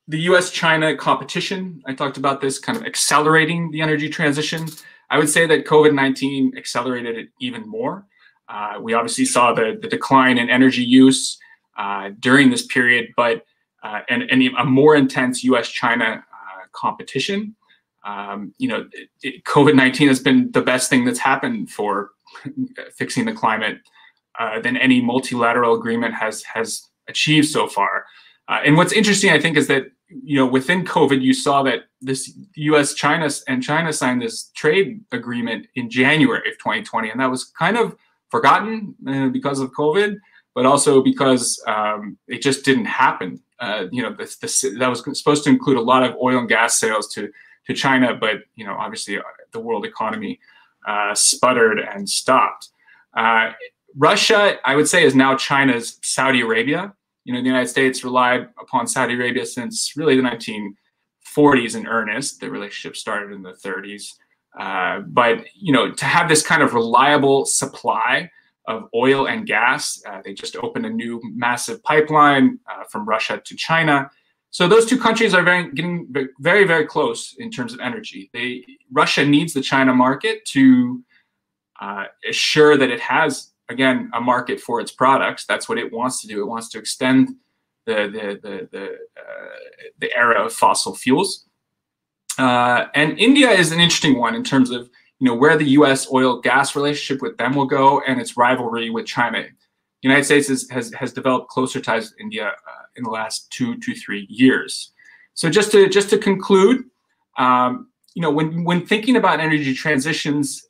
the US-China competition, I talked about this kind of accelerating the energy transition. I would say that COVID-19 accelerated it even more. We obviously saw the decline in energy use during this period, but and a more intense US-China competition. You know, COVID-19 has been the best thing that's happened for fixing the climate than any multilateral agreement has achieved so far. And what's interesting, I think, is that, you know, within COVID, you saw that this China signed this trade agreement in January of 2020, and that was kind of forgotten because of COVID, but also because it just didn't happen. You know, that was supposed to include a lot of oil and gas sales to China, but, you know, obviously the world economy sputtered and stopped. Russia, I would say, is now China's Saudi Arabia. You know, the United States relied upon Saudi Arabia since really the 1940s in earnest. The relationship started in the 30s. But, you know, to have this kind of reliable supply of oil and gas, they just opened a new massive pipeline from Russia to China. So those two countries are getting very, very close in terms of energy. Russia needs the China market to assure that it has, again, a market for its products. That's what it wants to do. It wants to extend the era of fossil fuels. And India is an interesting one in terms of, you know, where the U.S. oil-gas relationship with them will go and its rivalry with China. The United States has developed closer ties with India in the last 2 to 3 years. So just to conclude, you know, when thinking about energy transitions,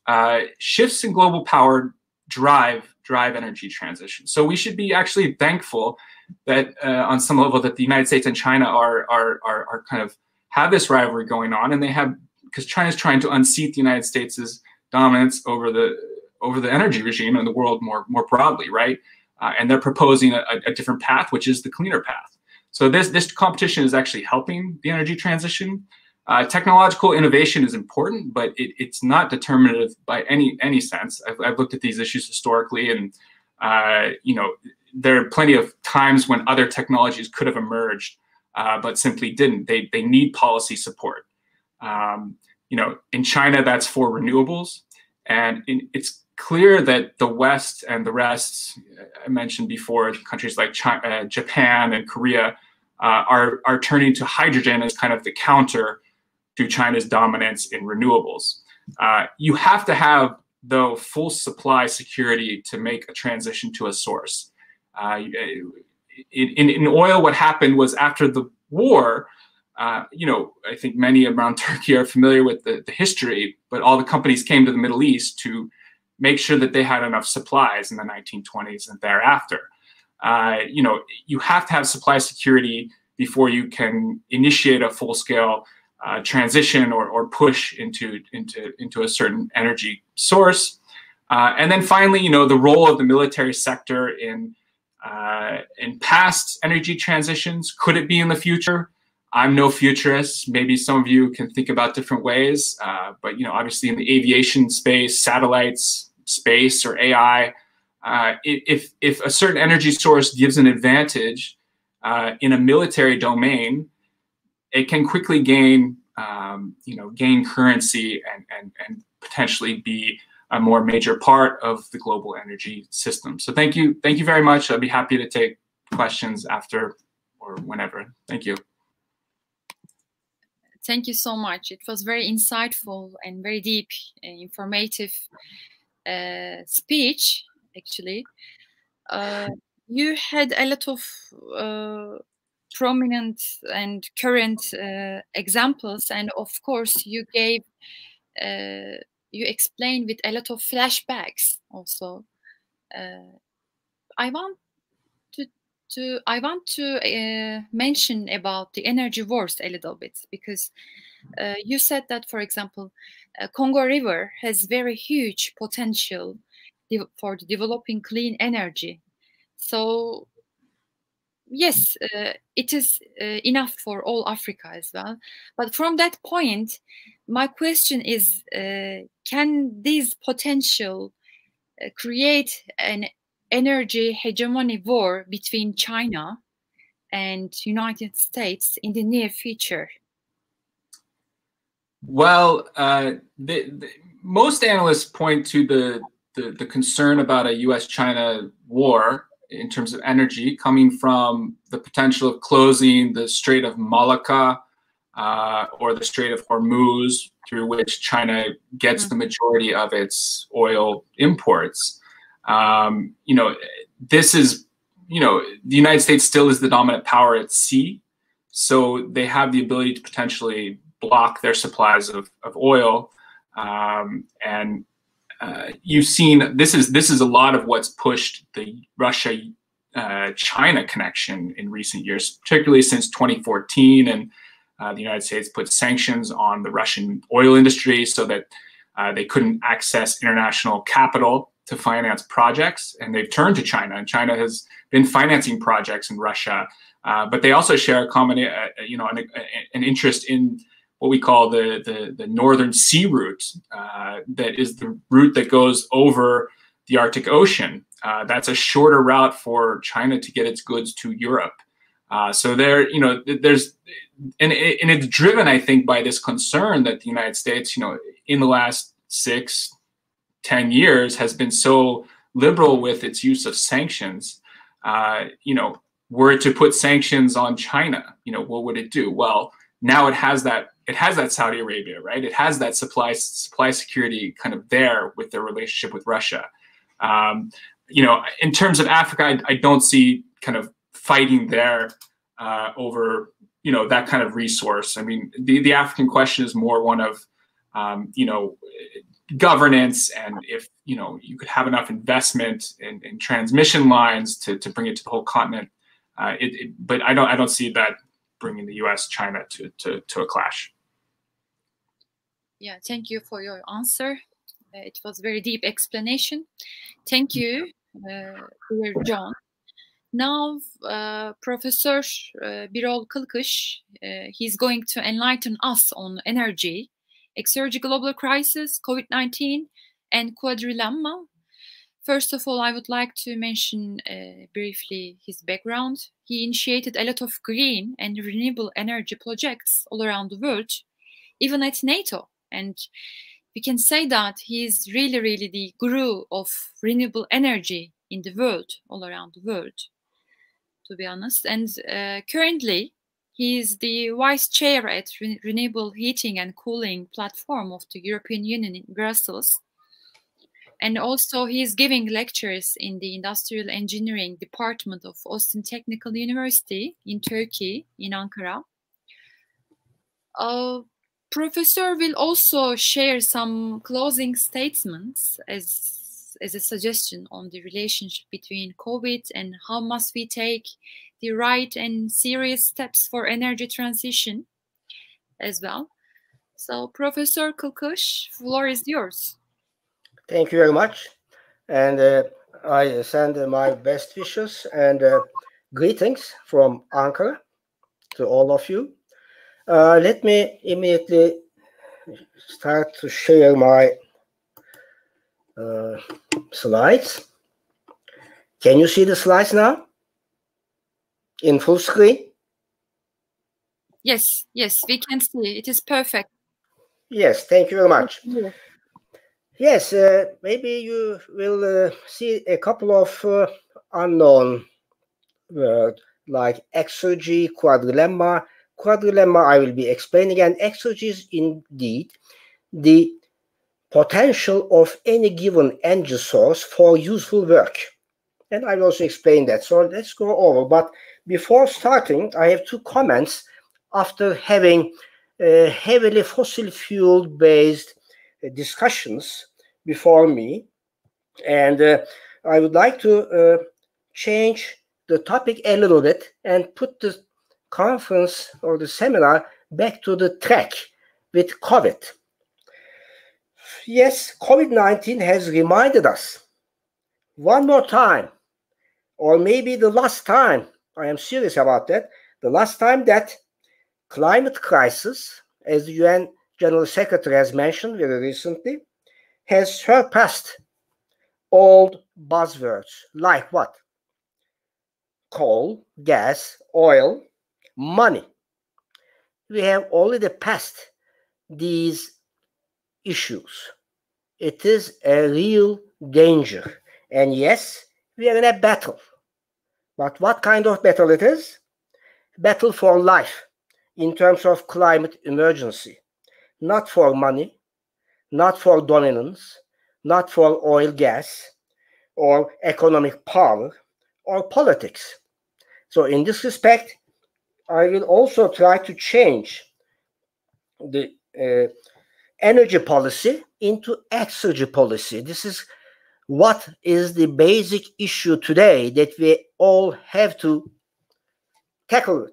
shifts in global power drive energy transition. So we should be actually thankful that on some level that the United States and China are kind of have this rivalry going on, and they have, because China's trying to unseat the United States' dominance over the energy regime in the world more broadly, right? And they're proposing a different path, which is the cleaner path. So this competition is actually helping the energy transition. Technological innovation is important, but it's not determinative by any sense. I've looked at these issues historically, and you know, there are plenty of times when other technologies could have emerged, but simply didn't. They need policy support. You know, in China, that's for renewables, and it's clear that the West and the rest, I mentioned before, countries like China, Japan and Korea are turning to hydrogen as kind of the counter to China's dominance in renewables. You have to have, though, full supply security to make a transition to a source. In oil, what happened was after the war, you know, I think many around Turkey are familiar with the history, but all the companies came to the Middle East to make sure that they had enough supplies in the 1920s and thereafter. You know, you have to have supply security before you can initiate a full-scale transition or push into a certain energy source. And then finally, you know, the role of the military sector in past energy transitions. Could it be in the future? I'm no futurist. Maybe some of you can think about different ways, but, you know, obviously in the aviation space, satellites, space, or AI, If a certain energy source gives an advantage in a military domain, it can quickly gain gain currency and potentially be a more major part of the global energy system. So thank you very much. I'll be happy to take questions after or whenever. Thank you. Thank you so much. It was very insightful and very deep and informative speech, actually. You had a lot of prominent and current examples, and of course you gave you explained with a lot of flashbacks also. I want to mention about the energy wars a little bit, because you said that, for example, Congo River has very huge potential for developing clean energy. So yes, it is enough for all Africa as well. But from that point, my question is, can this potential create an energy hegemony war between China and United States in the near future? Well, most analysts point to the concern about a U.S.-China war in terms of energy coming from the potential of closing the Strait of Malacca or the Strait of Hormuz, through which China gets the majority of its oil imports. This is, the United States still is the dominant power at sea, so they have the ability to potentially block their supplies of oil. You've seen this is a lot of what's pushed the Russia-China connection in recent years, particularly since 2014, and the United States put sanctions on the Russian oil industry so that they couldn't access international capital to finance projects, and they've turned to China, and China has been financing projects in Russia, but they also share a common, an interest in what we call the Northern Sea route, that is the route that goes over the Arctic Ocean. That's a shorter route for China to get its goods to Europe. So there's, and it's driven, I think, by this concern that the United States, in the last 6-10 years has been so liberal with its use of sanctions. Were it to put sanctions on China, what would it do? Well, now it has that Saudi Arabia, right? It has that supply security kind of there with their relationship with Russia. In terms of Africa, I don't see kind of fighting there over that kind of resource. I mean, the African question is more one of governance, and if you could have enough investment in transmission lines to bring it to the whole continent. But I don't see that bringing the U.S.-China to a clash. Yeah, thank you for your answer. It was very deep explanation. Thank you, dear John. Now, Professor Birol Kılkış, he's going to enlighten us on energy, exergy global crisis, COVID-19, and quadrilemma. First of all, I would like to mention briefly his background. He initiated a lot of green and renewable energy projects all around the world, even at NATO. And we can say that he is really, really the guru of renewable energy in the world, all around the world, to be honest. And currently, he is the vice chair at Renewable Heating and Cooling Platform of the European Union in Brussels. And also he is giving lectures in the Industrial Engineering Department of OSTİM Technical University in Turkey, in Ankara. Professor will also share some closing statements as a suggestion on the relationship between COVID and how must we take the right and serious steps for energy transition as well. So Professor Kılkış, floor is yours. Thank you very much. And I send my best wishes and greetings from Ankara to all of you. Let me immediately start to share my slides. Can you see the slides now? In full screen? Yes, yes, we can see. It is perfect. Yes, thank you very much. Yes, maybe you will see a couple of unknown words like exergy, quadrilemma. Quadrilemma I will be explaining, and exergy is indeed the potential of any given energy source for useful work. And I will also explain that. So let's go over. But before starting, I have two comments after having heavily fossil fuel based discussions before me. And I would like to change the topic a little bit and put the conference or the seminar back to the track with COVID. Yes, COVID-19 has reminded us one more time, or maybe the last time, I am serious about that, the last time that climate crisis, as the UN General Secretary has mentioned very recently, has surpassed old buzzwords like what? Coal, gas, oil, money. We have already passed these issues. It is a real danger. And yes, we are in a battle. But what kind of battle it is? Battle for life in terms of climate emergency. Not for money, not for dominance, not for oil, gas, or economic power, or politics. So in this respect, I will also try to change the energy policy into exergy policy. This is what is the basic issue today that we all have to tackle.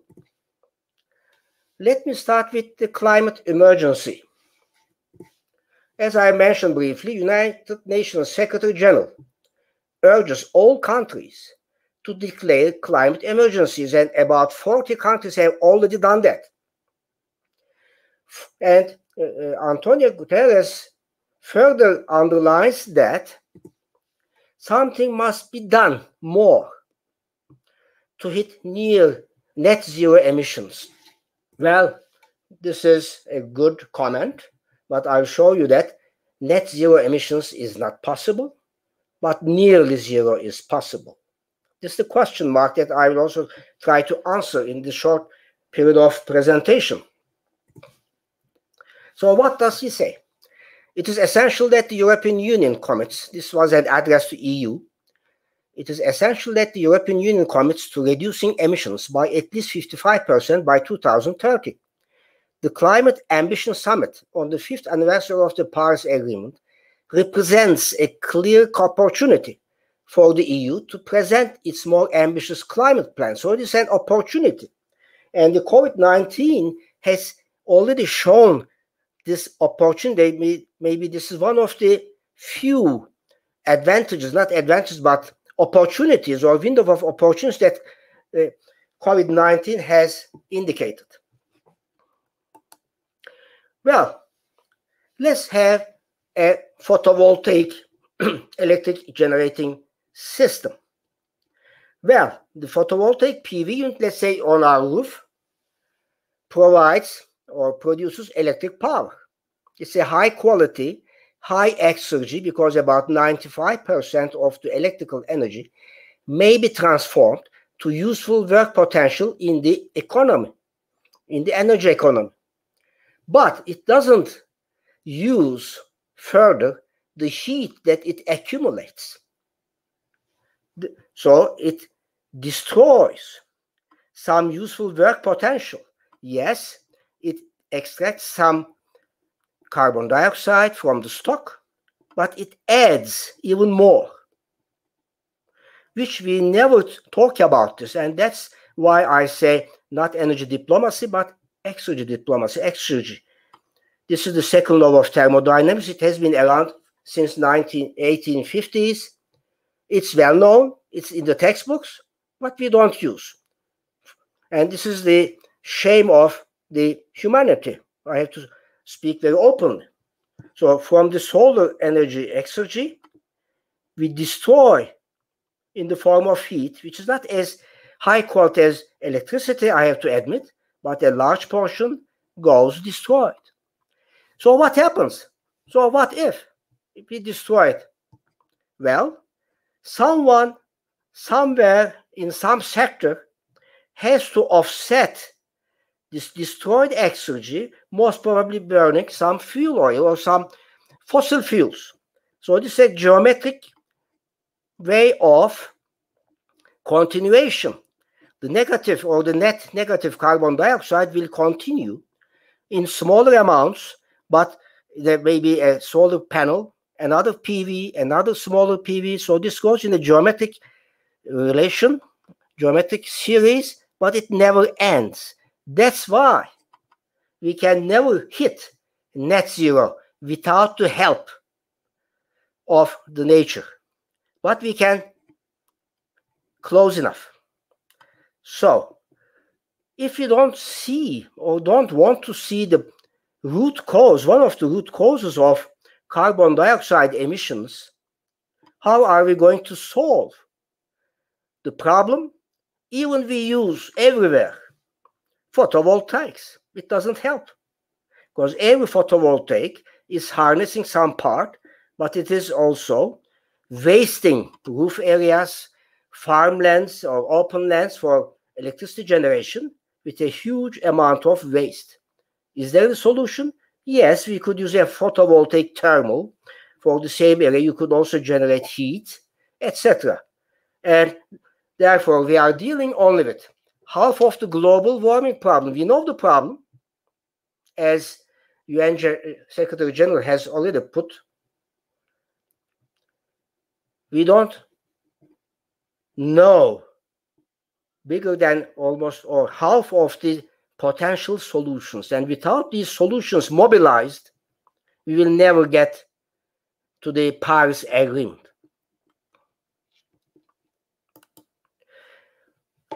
Let me start with the climate emergency. As I mentioned briefly, United Nations Secretary General urges all countries to declare climate emergencies, and about 40 countries have already done that. And Antonio Guterres further underlines that something must be done more to hit near net zero emissions. Well, this is a good comment, but I'll show you that net zero emissions is not possible, but nearly zero is possible. This is the question mark that I will also try to answer in this short period of presentation. So what does he say? It is essential that the European Union commits, this was an address to EU, it is essential that the European Union commits to reducing emissions by at least 55% by 2030. The Climate Ambition Summit on the 5th anniversary of the Paris Agreement represents a clear opportunity for the EU to present its more ambitious climate plan. So it is an opportunity. And the COVID-19 has already shown this opportunity. Maybe this is one of the few advantages, not advantages, but opportunities or window of opportunities that COVID-19 has indicated. Well, let's have a photovoltaic electric generating system. Well, the photovoltaic PV unit, let's say on our roof, provides or produces electric power. It's a high quality, high exergy, because about 95% of the electrical energy may be transformed to useful work potential in the economy, in the energy economy. But it doesn't use further the heat that it accumulates. So it destroys some useful work potential. Yes, it extracts some carbon dioxide from the stock, but it adds even more, which we never talk about this. And that's why I say not energy diplomacy, but exergy diplomacy, exergy. This is the second law of thermodynamics. It has been around since 1850s. It's well known. It's in the textbooks, but we don't use. And this is the shame of the humanity. I have to speak very openly. So from the solar energy exergy, we destroy in the form of heat, which is not as high quality as electricity, I have to admit, but a large portion goes destroyed. So what happens? So what if we destroy it? Well, someone, somewhere in some sector has to offset this destroyed exergy, most probably burning some fuel oil or some fossil fuels. So this is a geometric way of continuation. The negative or the net negative carbon dioxide will continue in smaller amounts, but there may be a solar panel, another PV, another smaller PV. So this goes in a geometric relation, geometric series, but it never ends. That's why we can never hit net zero without the help of the nature. But we can close enough. So if you don't see or don't want to see the root cause, one of the root causes of carbon dioxide emissions, how are we going to solve the problem? Even we use everywhere photovoltaics. It doesn't help because every photovoltaic is harnessing some part, but it is also wasting roof areas, farmlands or open lands for electricity generation with a huge amount of waste. Is there a solution? Yes, we could use a photovoltaic thermal for the same area. You could also generate heat, etc. And therefore, we are dealing only with half of the global warming problem. We know the problem, as UN Secretary General has already put. We don't know bigger than almost or half of the potential solutions. And without these solutions mobilized, we will never get to the Paris Agreement.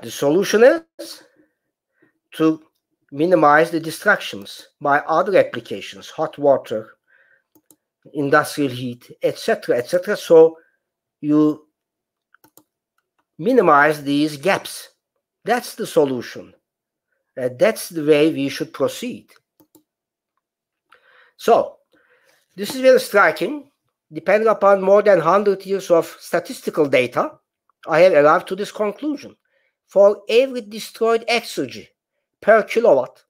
The solution is to minimize the distractions by other applications, hot water, industrial heat, etc., etc. So you minimize these gaps. That's the solution. That's the way we should proceed. So this is very striking. Depending upon more than 100 years of statistical data, I have arrived to this conclusion. For every destroyed exergy per kilowatt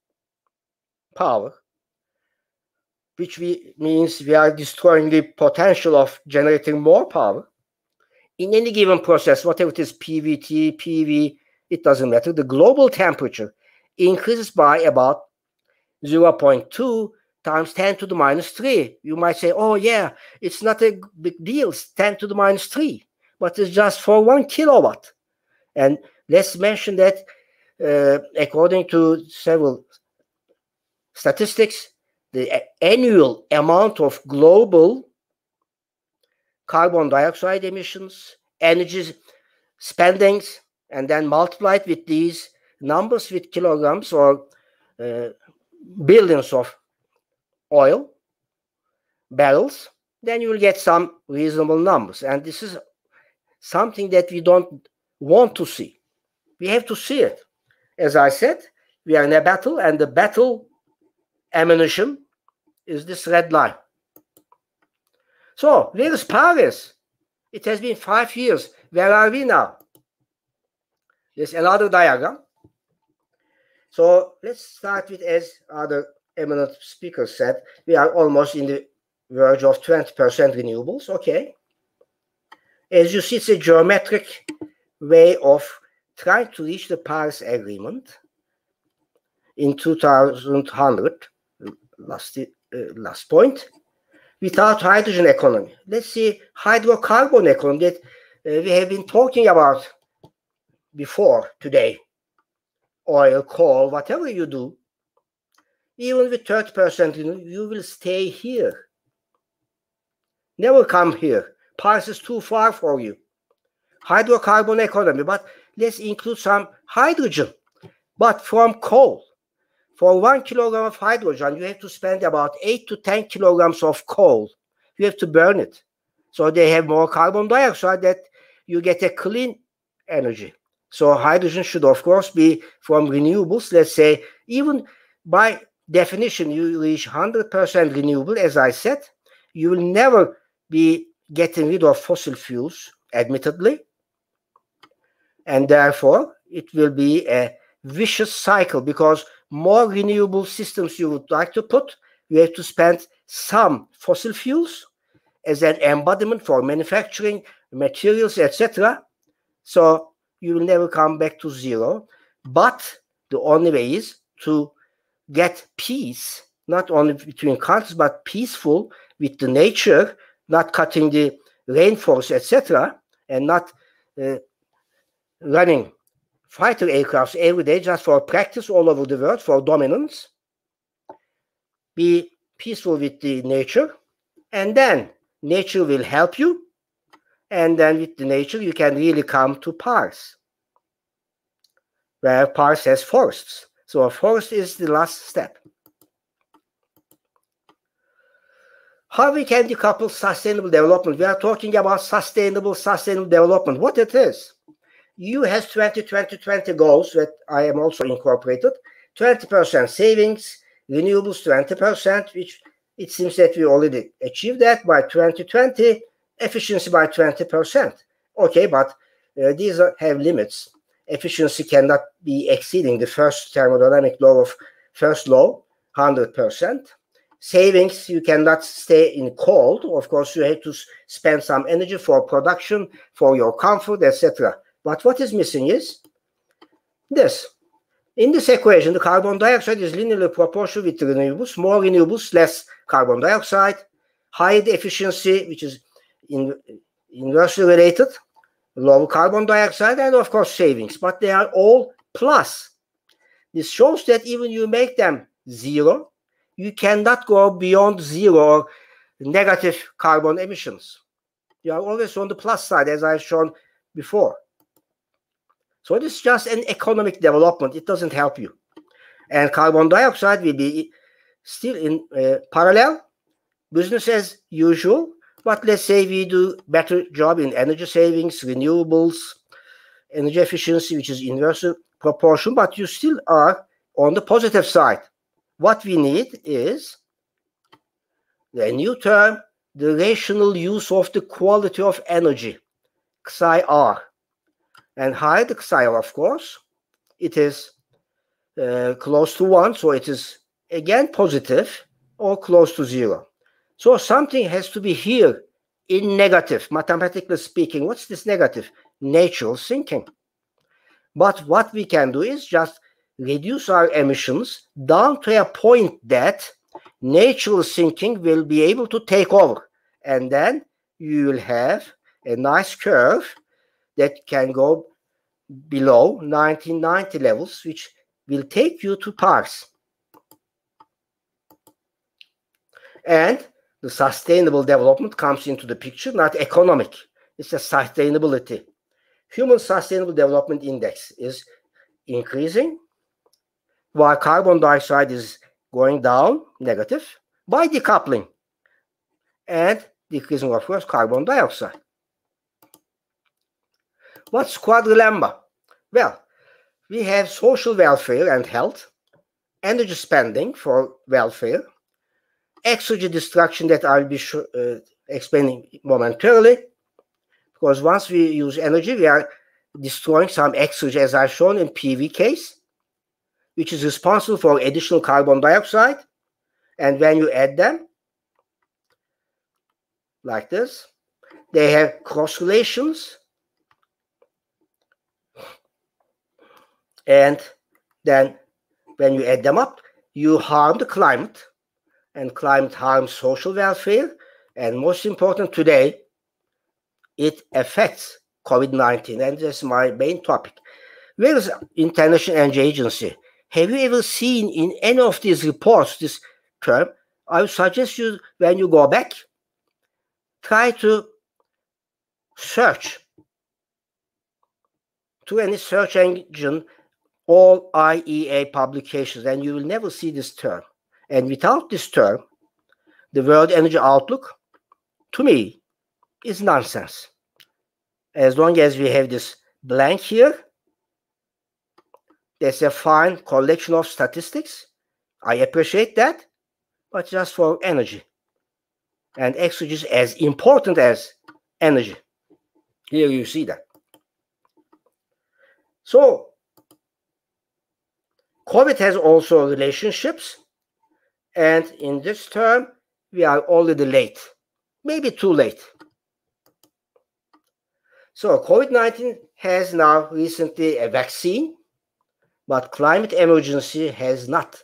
power, which means we are destroying the potential of generating more power, in any given process, whatever it is, PVT, PV, it doesn't matter, the global temperature increases by about 0.2 times 10 to the minus 3. You might say, oh yeah, it's not a big deal, it's 10 to the minus 3, but it's just for 1 kilowatt. And let's mention that according to several statistics, the annual amount of global carbon dioxide emissions, energy spendings, and then multiplied with these numbers with kilograms or billions of oil barrels, then you will get some reasonable numbers. And this is something that we don't want to see. We have to see it. As I said, we are in a battle, and the battle ammunition is this red line. So, where is Paris? It has been 5 years. Where are we now? There's another diagram. So, let's start with, as other eminent speakers said, we are almost in the verge of 20% renewables. Okay. As you see, it's a geometric way of trying to reach the Paris Agreement in 2100, last point, without hydrogen economy. Let's see hydrocarbon economy that we have been talking about before today. Oil, coal, whatever you do, even with 30%, you will stay here. Never come here. Paris is too far for you. Hydrocarbon economy, but let's include some hydrogen, but from coal. For 1 kilogram of hydrogen, you have to spend about 8 to 10 kilograms of coal. You have to burn it. So they have more carbon dioxide that you get a clean energy. So hydrogen should, of course, be from renewables. Let's say, even by definition, you reach 100% renewable, as I said, you will never be getting rid of fossil fuels, admittedly. And therefore, it will be a vicious cycle, because more renewable systems you would like to put, you have to spend some fossil fuels as an embodiment for manufacturing, materials, etc. So you will never come back to zero. But the only way is to get peace, not only between countries, but peaceful with the nature, not cutting the rainforest, etc., and not running fighter aircrafts every day just for practice all over the world, for dominance. Be peaceful with the nature, and then nature will help you, and then with the nature you can really come to Paris, where Paris has forests. So a forest is the last step. How we can decouple sustainable development? We are talking about sustainable development. What it is? EU has 20-20-20 goals that I am also incorporated. 20% savings, renewables 20%, which it seems that we already achieved that by 2020, efficiency by 20%. Okay, but these have limits. Efficiency cannot be exceeding the first thermodynamic law of first law, 100%. Savings, you cannot stay in cold. Of course, you have to spend some energy for production, for your comfort, etc. But what is missing is this. In this equation, the carbon dioxide is linearly proportional with the renewables. More renewables, less carbon dioxide. Higher the efficiency, which is inversely related. Low carbon dioxide, and of course savings. But they are all plus. This shows that even you make them zero, you cannot go beyond zero or negative carbon emissions. You are always on the plus side, as I've shown before. So this is just an economic development. It doesn't help you. And carbon dioxide will be still in parallel, business as usual. But let's say we do better job in energy savings, renewables, energy efficiency, which is inversely proportional, but you still are on the positive side. What we need is a new term, the rational use of the quality of energy, Xi-R. And higher the Xi-R, of course, it is close to 1, so it is again positive or close to 0. So something has to be here in negative, mathematically speaking. What's this negative? Natural sinking. But what we can do is just reduce our emissions down to a point that natural sinking will be able to take over. And then you will have a nice curve that can go below 1990 levels, which will take you to Paris. And the sustainable development comes into the picture, not economic. It's a sustainability. Human Sustainable Development Index is increasing, while carbon dioxide is going down, negative, by decoupling and decreasing, of course, carbon dioxide. What's quadrilemma? Well, we have social welfare and health, energy spending for welfare, exergy destruction that I'll be explaining momentarily, because once we use energy, we are destroying some exergy, as I've shown in PV case, which is responsible for additional carbon dioxide. And when you add them, like this, they have cross relations. And then when you add them up, you harm the climate, and climate harms social welfare. And most important today, it affects COVID-19. And that's my main topic. Where is International Energy Agency? Have you ever seen in any of these reports this term? I would suggest you, when you go back, try to search to any search engine all IEA publications, and you will never see this term. And without this term, the World Energy Outlook, to me, is nonsense. as long as we have this blank here, that's a fine collection of statistics. I appreciate that, but just for energy. And exergy is as important as energy. Here you see that. So, COVID has also relationships, and in this term, we are already late, maybe too late. So, COVID-19 has now recently a vaccine, but climate emergency has not,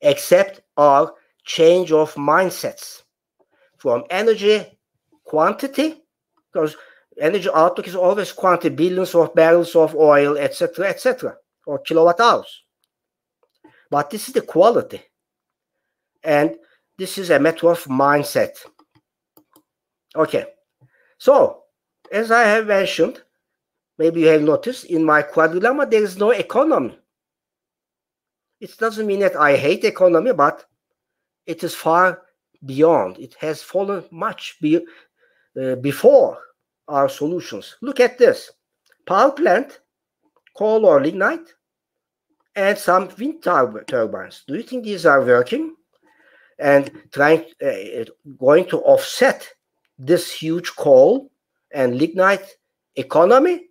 except our change of mindsets from energy quantity, because energy outlook is always quantity, billions of barrels of oil, etc., or kilowatt hours. But this is the quality. And this is a matter of mindset. Okay. So, as I have mentioned, maybe you have noticed, in my quadrilemma, there is no economy. It doesn't mean that I hate economy, but it is far beyond. It has fallen much before our solutions. Look at this. Power plant, coal or lignite, and some wind turbines. Do you think these are working and going to offset this huge coal and lignite economy?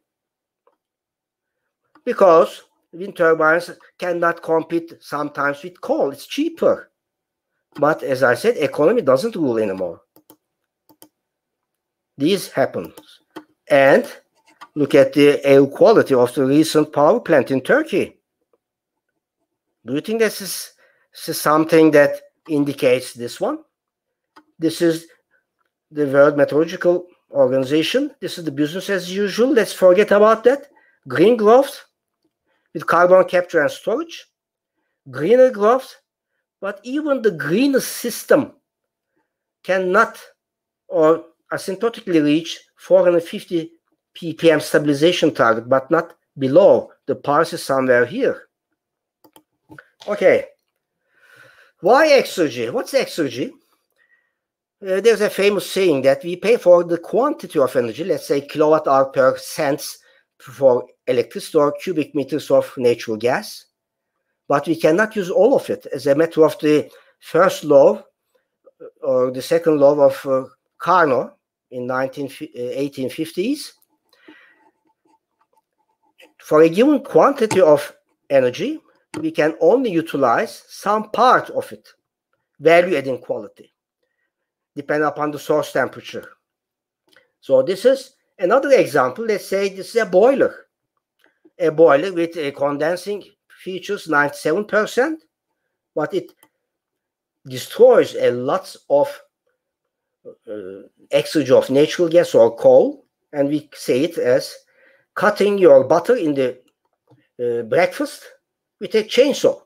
Because wind turbines cannot compete sometimes with coal. It's cheaper. But as I said, economy doesn't rule anymore. This happens. And look at the air quality of the recent power plant in Turkey. Do you think this is something that indicates this one? This is the World Meteorological Organization. This is the business as usual. Let's forget about that. Green growth with carbon capture and storage. Greener growth. But even the greenest system cannot or asymptotically reach 450 ppm stabilization target, but not below. The pulse is somewhere here. Okay. Why exergy? What's exergy? There's a famous saying that we pay for the quantity of energy, let's say kilowatt hour per cents for electricity or cubic meters of natural gas. But we cannot use all of it as a matter of the first law or the second law of Carnot in 1850s. For a given quantity of energy, we can only utilize some part of it, value-adding quality, depending upon the source temperature. So this is another example. Let's say this is a boiler with a condensing features 97%, but it destroys a lot of exergy of natural gas or coal, and we say it as cutting your butter in the breakfast with a chainsaw.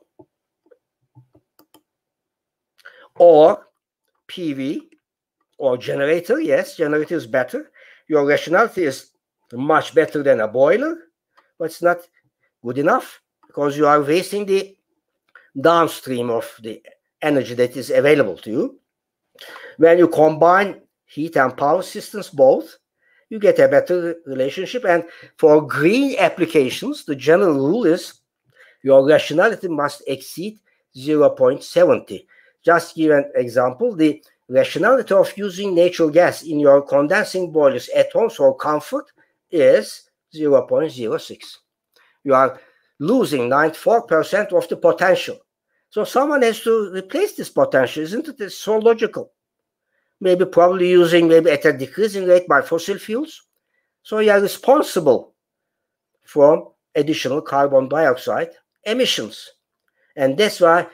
Or PV or generator. Yes, generator is better. Your rationality is much better than a boiler, but it's not good enough because you are wasting the downstream of the energy that is available to you. When you combine heat and power systems both, you get a better relationship. And for green applications, the general rule is your rationality must exceed 0.70. Just give an example. The rationality of using natural gas in your condensing boilers at home for comfort is 0.06. You are losing 94% of the potential. So someone has to replace this potential, isn't it? It's so logical. Maybe probably using at a decreasing rate by fossil fuels. So you are responsible for additional carbon dioxide emissions. And that's why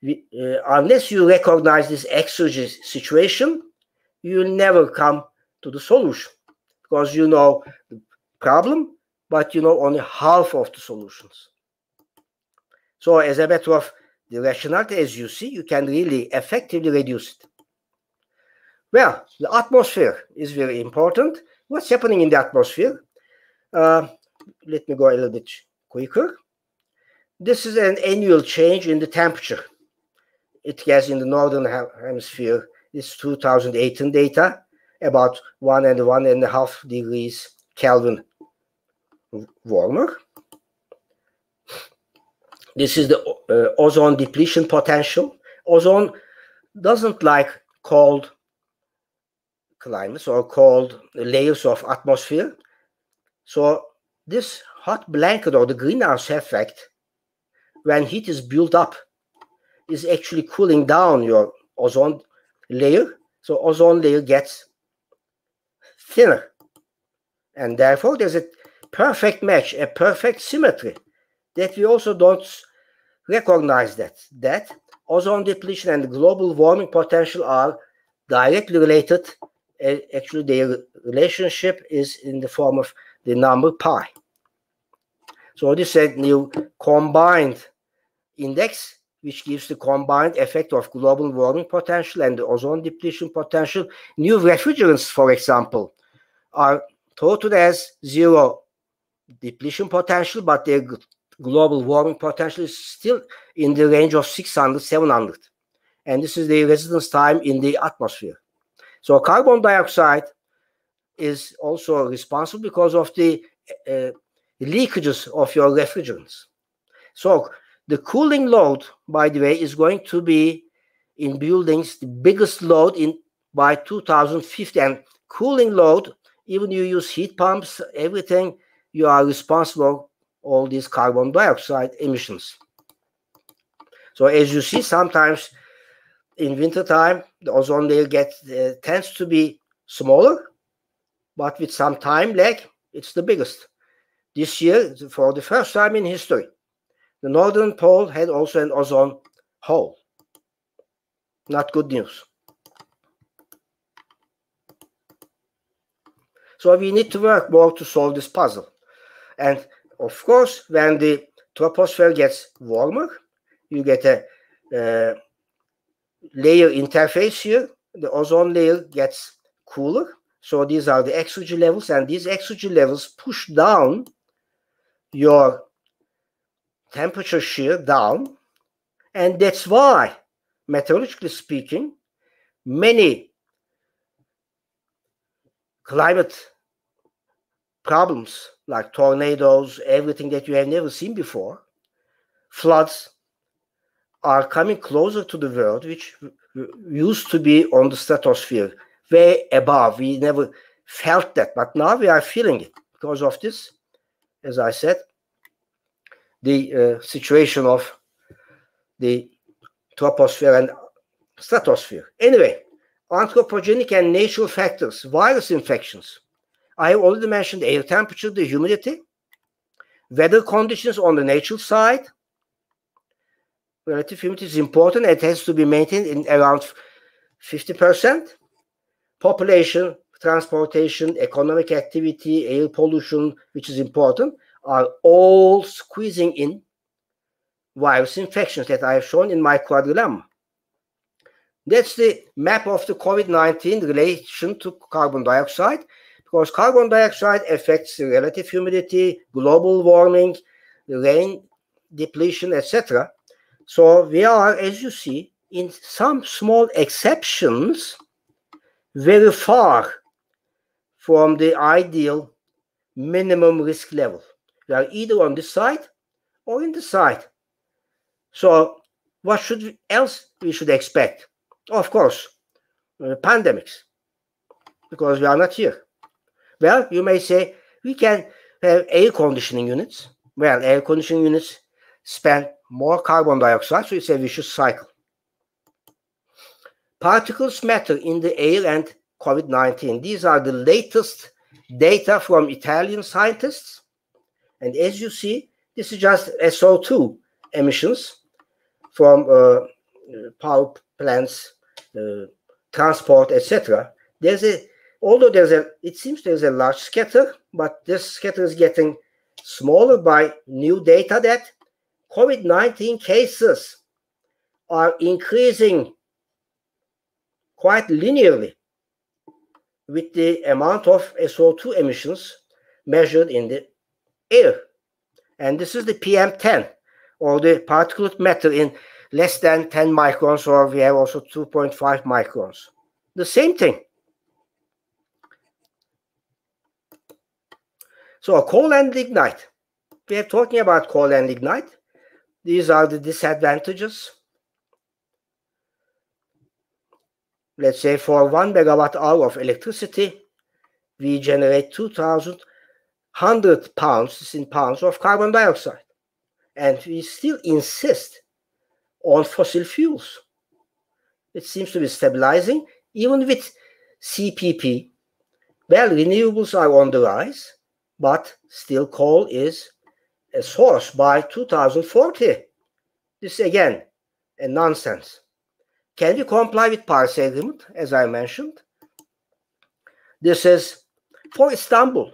unless you recognize this exergy situation, you will never come to the solution because you know the problem, but you know only half of the solutions. So as a matter of the rationality, as you see, you can really effectively reduce it. Well, the atmosphere is very important. What's happening in the atmosphere? Let me go a little bit quicker. This is an annual change in the temperature. It gets in the northern hemisphere. It's 2018 data. about 1 and 1.5 degrees Kelvin warmer. This is the ozone depletion potential. Ozone doesn't like cold climates or cold layers of atmosphere. So this hot blanket or the greenhouse effect, when heat is built up, is actually cooling down your ozone layer. So ozone layer gets thinner. And therefore there's a perfect match, a perfect symmetry that we also don't recognize that ozone depletion and global warming potential are directly related. Actually, their relationship is in the form of the number pi. So this is a new combined index, which gives the combined effect of global warming potential and the ozone depletion potential. New refrigerants, for example, are touted as zero depletion potential, but their global warming potential is still in the range of 600, 700. And this is the residence time in the atmosphere. So carbon dioxide is also responsible because of the leakages of your refrigerants. So the cooling load, by the way, is going to be in buildings the biggest load by 2050. And cooling load, even you use heat pumps, everything, you are responsible for all these carbon dioxide emissions. So as you see, sometimes in wintertime, the ozone layer tends to be smaller, but with some time lag, it's the biggest. This year, for the first time in history, the northern pole had also an ozone hole. Not good news. So we need to work more to solve this puzzle. And of course, when the troposphere gets warmer, you get a layer interface here. The ozone layer gets cooler. So these are the exergy levels, and these exergy levels push down your temperature shear down. And that's why, meteorologically speaking, many climate problems like tornadoes, everything that you have never seen before, floods, are coming closer to the world, which used to be on the stratosphere, way above. We never felt that, but now we are feeling it because of this, as I said, the situation of the troposphere and stratosphere. Anyway, anthropogenic and natural factors, virus infections. I have already mentioned air temperature, the humidity, weather conditions on the natural side. Relative humidity is important. It has to be maintained in around 50%. Population, transportation, economic activity, air pollution, which is important, are all squeezing in virus infections that I have shown in my quadrilemma. That's the map of the COVID-19 relation to carbon dioxide, because carbon dioxide affects the relative humidity, global warming, the rain depletion, etc. So we are, as you see, in some small exceptions, very far from the ideal minimum risk level. We are either on this side or in the side. So what else we should expect? Of course, pandemics, because we are not here. Well, you may say, we can have air conditioning units. Well, air conditioning units spend more carbon dioxide, so it's a vicious cycle. Particles matter in the air and COVID-19. These are the latest data from Italian scientists. And as you see, this is just SO2 emissions from power plants, transport, etc. It seems there's a large scatter, but this scatter is getting smaller by new data that COVID-19 cases are increasing quite linearly with the amount of SO2 emissions measured in the air. And this is the PM10, or the particulate matter in less than 10 microns, or we have also 2.5 microns. The same thing. So coal and lignite. We are talking about coal and lignite. These are the disadvantages. Let's say for 1 megawatt hour of electricity, we generate 2,100 pounds, this in pounds, of carbon dioxide. And we still insist on fossil fuels. It seems to be stabilizing, even with CPP. Well, renewables are on the rise, but still coal is a source by 2040. This is again a nonsense. Can we comply with Paris Agreement, as I mentioned? This is for Istanbul.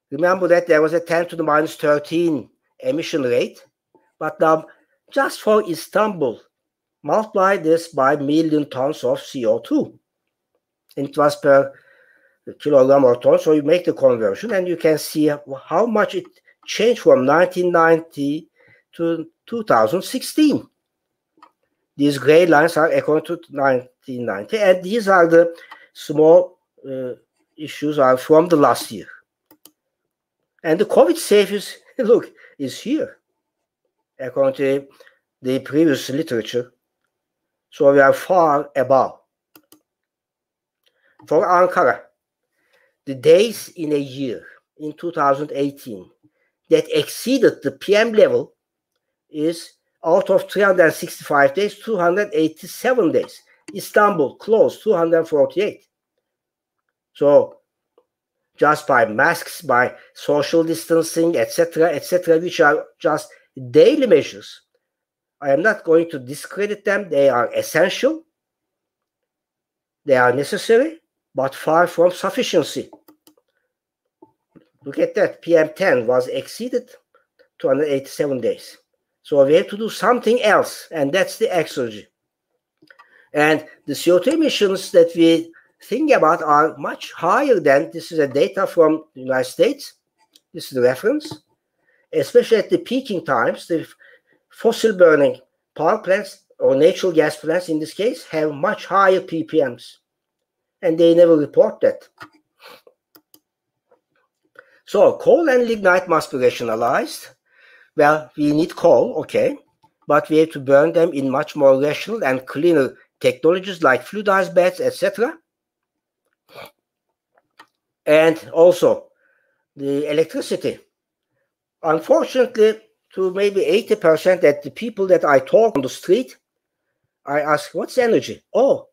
Remember that there was a 10 to the minus 13 emission rate, but now just for Istanbul, multiply this by million tons of CO2. And it was per kilogram or ton, so you make the conversion and you can see how much it changed from 1990 to 2016. These gray lines are according to 1990, and these are the small issues are from the last year. And the COVID safe is here, according to the previous literature. So we are far above. For Ankara, the days in a year in 2018 that exceeded the PM level is out of 365 days, 287 days. Istanbul closed 248. So just by masks, by social distancing, etc., which are just daily measures, I am not going to discredit them. They are essential. They are necessary, but far from sufficiency. Look at that. PM10 was exceeded 287 days. So we have to do something else, and that's the exergy. And the CO2 emissions that we think about are much higher than, this is a data from the United States. This is the reference. Especially at the peaking times, the fossil burning power plants or natural gas plants in this case have much higher ppms. And they never report that. So coal and lignite must be rationalized. Well, we need coal, okay, but we have to burn them in much more rational and cleaner technologies like fluidized beds, etc. And also the electricity. Unfortunately, to maybe 80% that the people that I talk on the street, I ask, what's energy? Oh,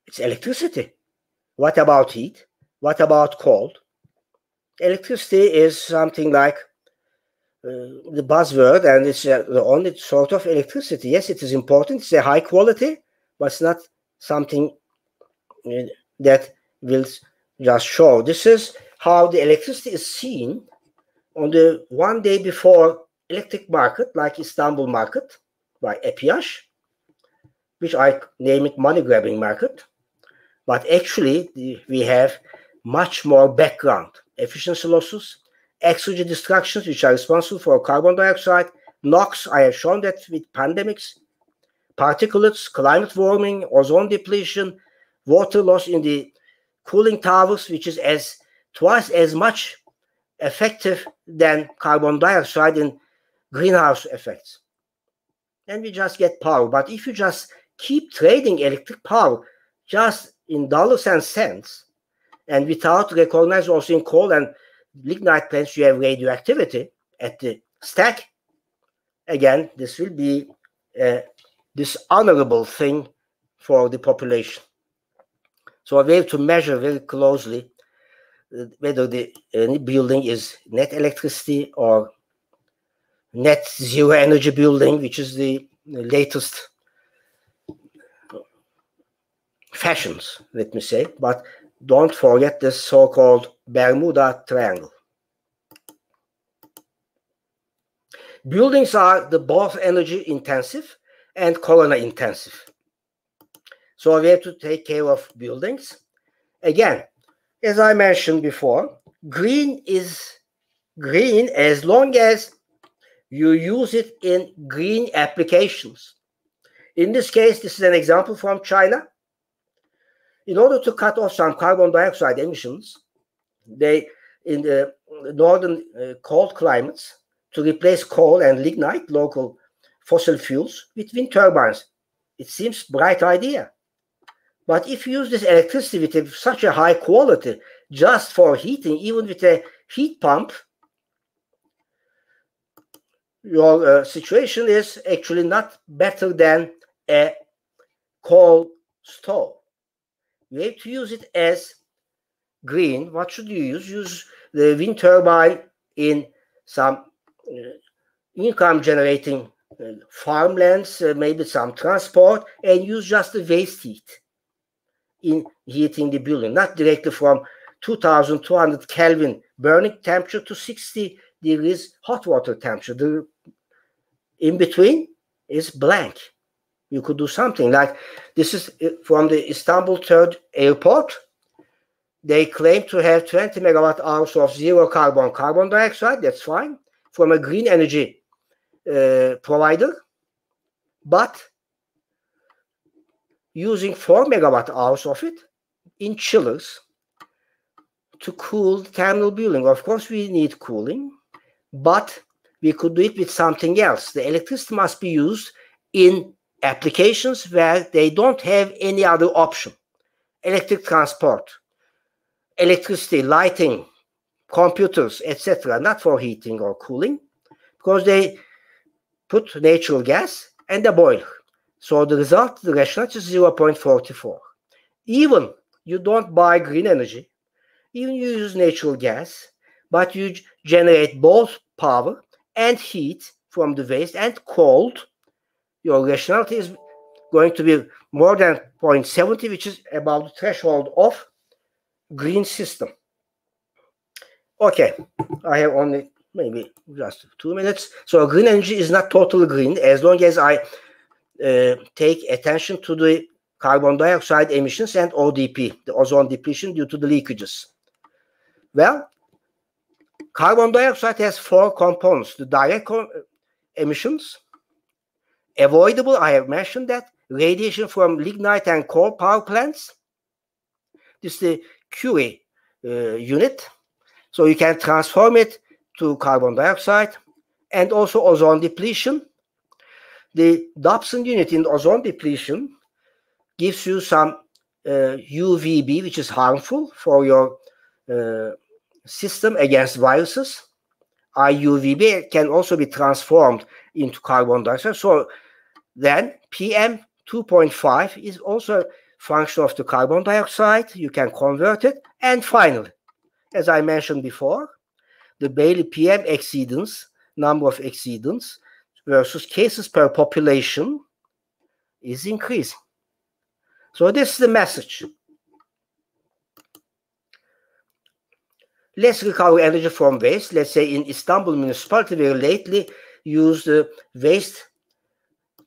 it's electricity. What about heat? What about cold? Electricity is something like the buzzword, and it's the only sort of electricity. Yes, it is important. It's a high quality, but it's not something that will just show. This is how the electricity is seen on the one day before electric market, like Istanbul market by EPİAŞ, which I name it money grabbing market. But actually, we have much more background, efficiency losses, exergy destructions, which are responsible for carbon dioxide, NOx, I have shown that with pandemics, particulates, climate warming, ozone depletion, water loss in the cooling towers, which is twice as much effective than carbon dioxide in greenhouse effects. And we just get power. But if you just keep trading electric power just in dollars and cents, and without recognizing also in coal and lignite plants you have radioactivity at the stack, again, this will be a dishonorable thing for the population. So we have to measure very closely whether the building is net electricity or net zero energy building, which is the latest fashions, let me say. But don't forget this so-called Bermuda Triangle. Buildings are both energy intensive and corona intensive. So we have to take care of buildings. Again, as I mentioned before, green is green as long as you use it in green applications. In this case, this is an example from China. In order to cut off some carbon dioxide emissions, they in the northern cold climates to replace coal and lignite, local fossil fuels, with wind turbines. It seems a bright idea. But if you use this electricity with such a high quality just for heating, even with a heat pump, your situation is actually not better than a coal stove. You have to use it as green. What should you use? Use the wind turbine in some income generating farmlands, maybe some transport, and use just the waste heat in heating the building, not directly from 2200 Kelvin burning temperature to 60 degrees hot water temperature. The in between is blank. You could do something like this is from the Istanbul third airport. They claim to have 20 megawatt hours of zero carbon dioxide. That's fine from a green energy provider, but using 4 megawatt hours of it in chillers to cool the terminal building. Of course, we need cooling, but we could do it with something else. The electricity must be used in applications where they don't have any other option. Electric transport, electricity, lighting, computers, etc., not for heating or cooling, because they put natural gas and a boiler. So the result, the rationality is 0.44. Even you don't buy green energy, even you use natural gas, but you generate both power and heat from the waste and cold, your rationality is going to be more than 0.70, which is about the threshold of green system. Okay, I have only maybe just 2 minutes. So green energy is not totally green as long as I take attention to the carbon dioxide emissions and ODP, the ozone depletion due to the leakages. Well, carbon dioxide has 4 components. The direct emissions, avoidable, I have mentioned that, radiation from lignite and coal power plants. This is the Curie unit. So you can transform it to carbon dioxide, and also ozone depletion. The Dobson unit in ozone depletion gives you some UVB, which is harmful for your system against viruses. IUVB can also be transformed into carbon dioxide. So then PM 2.5 is also a function of the carbon dioxide. You can convert it. And finally, as I mentioned before, the Bailey PM exceedance, number of exceedance versus cases per population is increasing. So this is the message. Let's recover energy from waste. Let's say in Istanbul municipality, we lately used waste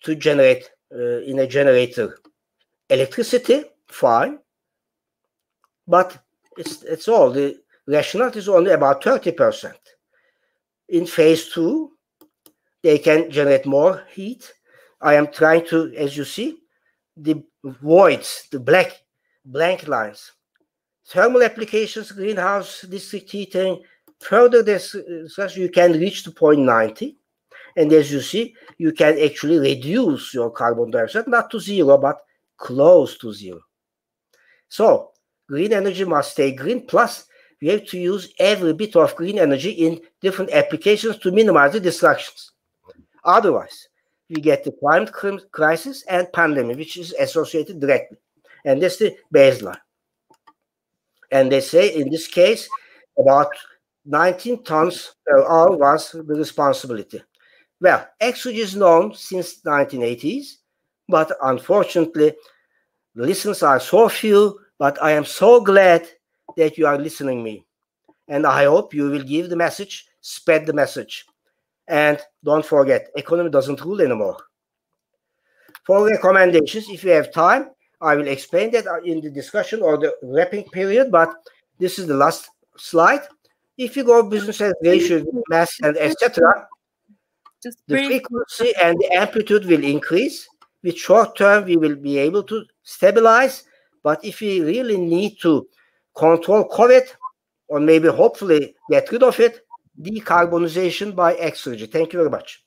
to generate in a generator electricity. Fine, but it's all. The rationality is only about 30%. In phase 2, they can generate more heat. I am trying to, as you see, the voids, the blank lines. Thermal applications, greenhouse district heating, further this, you can reach to 0.90. And as you see, you can actually reduce your carbon dioxide, not to zero, but close to zero. So green energy must stay green. Plus, we have to use every bit of green energy in different applications to minimize the distractions. Otherwise, we get the climate crisis and pandemic, which is associated directly. And that's the baseline. And they say in this case, about 19 tons per hour was the responsibility. Well, X-ray is known since 1980s, but unfortunately, the listeners are so few, but I am so glad that you are listening me. And I hope you will give the message, spread the message. And don't forget, economy doesn't rule anymore. For recommendations, if you have time, I will explain that in the discussion or the wrapping period, but this is the last slide. If you go business as ratio, mass, and etc., the frequency and the amplitude will increase. With short term, we will be able to stabilize. But if we really need to control COVID, or maybe hopefully get rid of it, decarbonization by exergy. Thank you very much.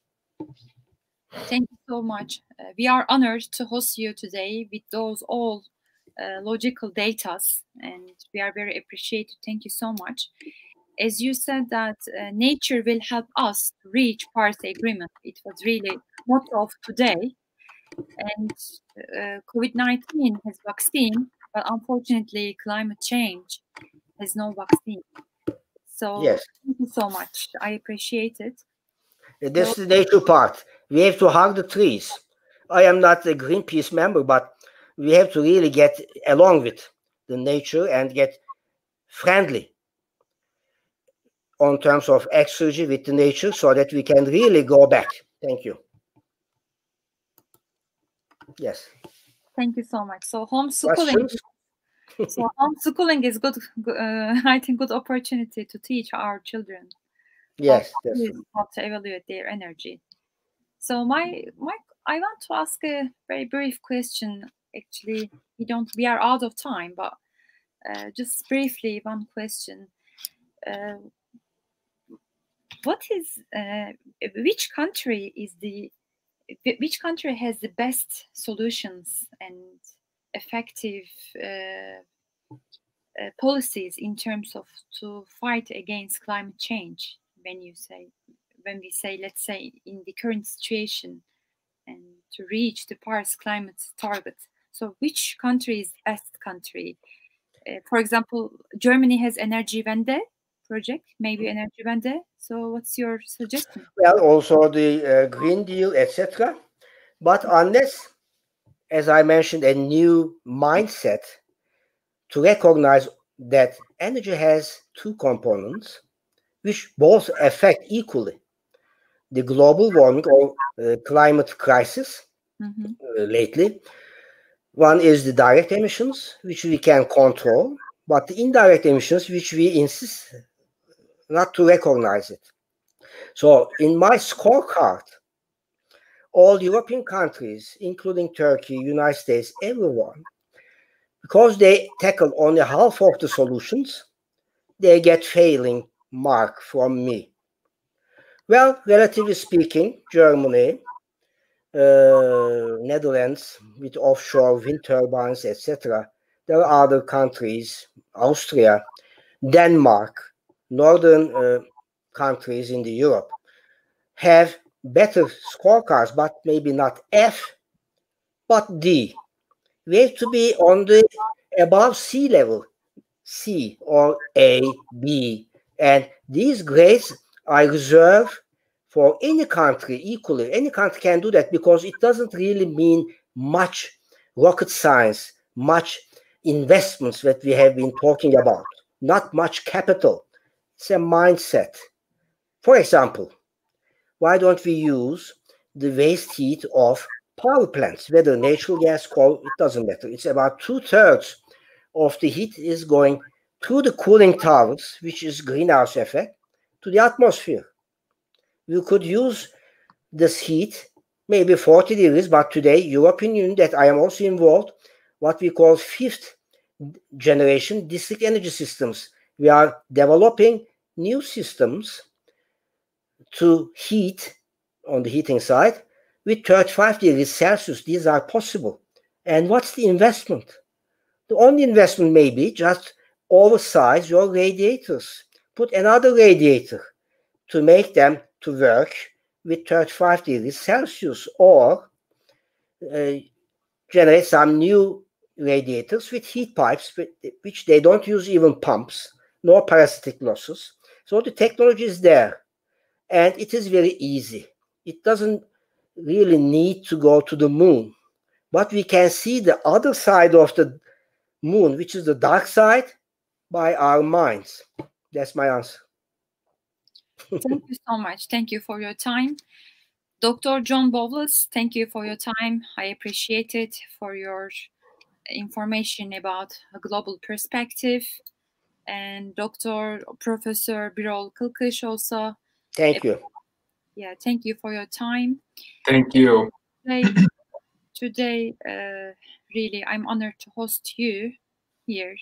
Thank you so much. We are honored to host you today with those all logical datas, and we are very appreciative. Thank you so much. As you said that nature will help us reach Paris Agreement. It was really motto of today. And COVID-19 has vaccine, but unfortunately climate change has no vaccine. So yes, thank you so much. I appreciate it. This is the nature part. We have to hug the trees. I am not a Greenpeace member, but we have to really get along with the nature and get friendly on terms of exergy with the nature so that we can really go back. Thank you. Yes. Thank you so much. So homeschooling. So homeschooling is good. I think good opportunity to teach our children. Yes, that's true. How to evaluate their energy. So I want to ask a very brief question. Actually, we are out of time, but just briefly one question. Which country has the best solutions and effective policies in terms of to fight against climate change? When we say, let's say, in the current situation and to reach the Paris climate target. So which country is the best country? For example, Germany has Energiewende project, maybe Energiewende. So what's your suggestion? Well, also the Green Deal, etc. But unless, as I mentioned, a new mindset to recognize that energy has two components which both affect equally the global warming or climate crisis lately. One is the direct emissions, which we can control, but the indirect emissions, which we insist not to recognize it. So in my scorecard, all European countries, including Turkey, United States, everyone, because they tackle only half of the solutions, they get failing mark from me. Well, relatively speaking, Germany, Netherlands with offshore wind turbines, etc. There are other countries, Austria, Denmark, northern countries in the Europe, have better scorecards, but maybe not F, but D. We have to be on the above sea level, C or A, B, and these grades I reserve for any country equally. Any country can do that because it doesn't really mean much rocket science, much investments that we have been talking about, not much capital. It's a mindset. For example, why don't we use the waste heat of power plants, whether natural gas, coal, it doesn't matter. It's about 2/3 of the heat is going through the cooling towers, which is greenhouse effect, to the atmosphere. You could use this heat, maybe 40 degrees, but today, European Union, that I am also involved, what we call fifth generation district energy systems. We are developing new systems to heat on the heating side with 35 degrees Celsius. These are possible. And what's the investment? The only investment may be just oversize your radiators. Put another radiator to make them to work with 35 degrees Celsius, or generate some new radiators with heat pipes, which they don't use even pumps, no parasitic losses. So the technology is there, and it is very easy. It doesn't really need to go to the moon, but we can see the other side of the moon, which is the dark side, by our minds. That's my answer. Thank you so much. Thank you for your time. Dr. John Bowles, thank you for your time. I appreciate it for your information about a global perspective. And Professor Birol Kılkış also. Thank you. Yeah, thank you for your time. Thank you. Today, really, I'm honored to host you here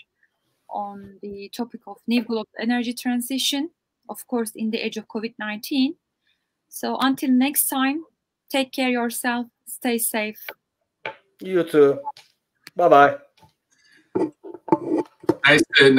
on the topic of new global energy transition, of course, in the age of COVID-19. So until next time, take care yourself, stay safe. You too. Bye-bye. Nice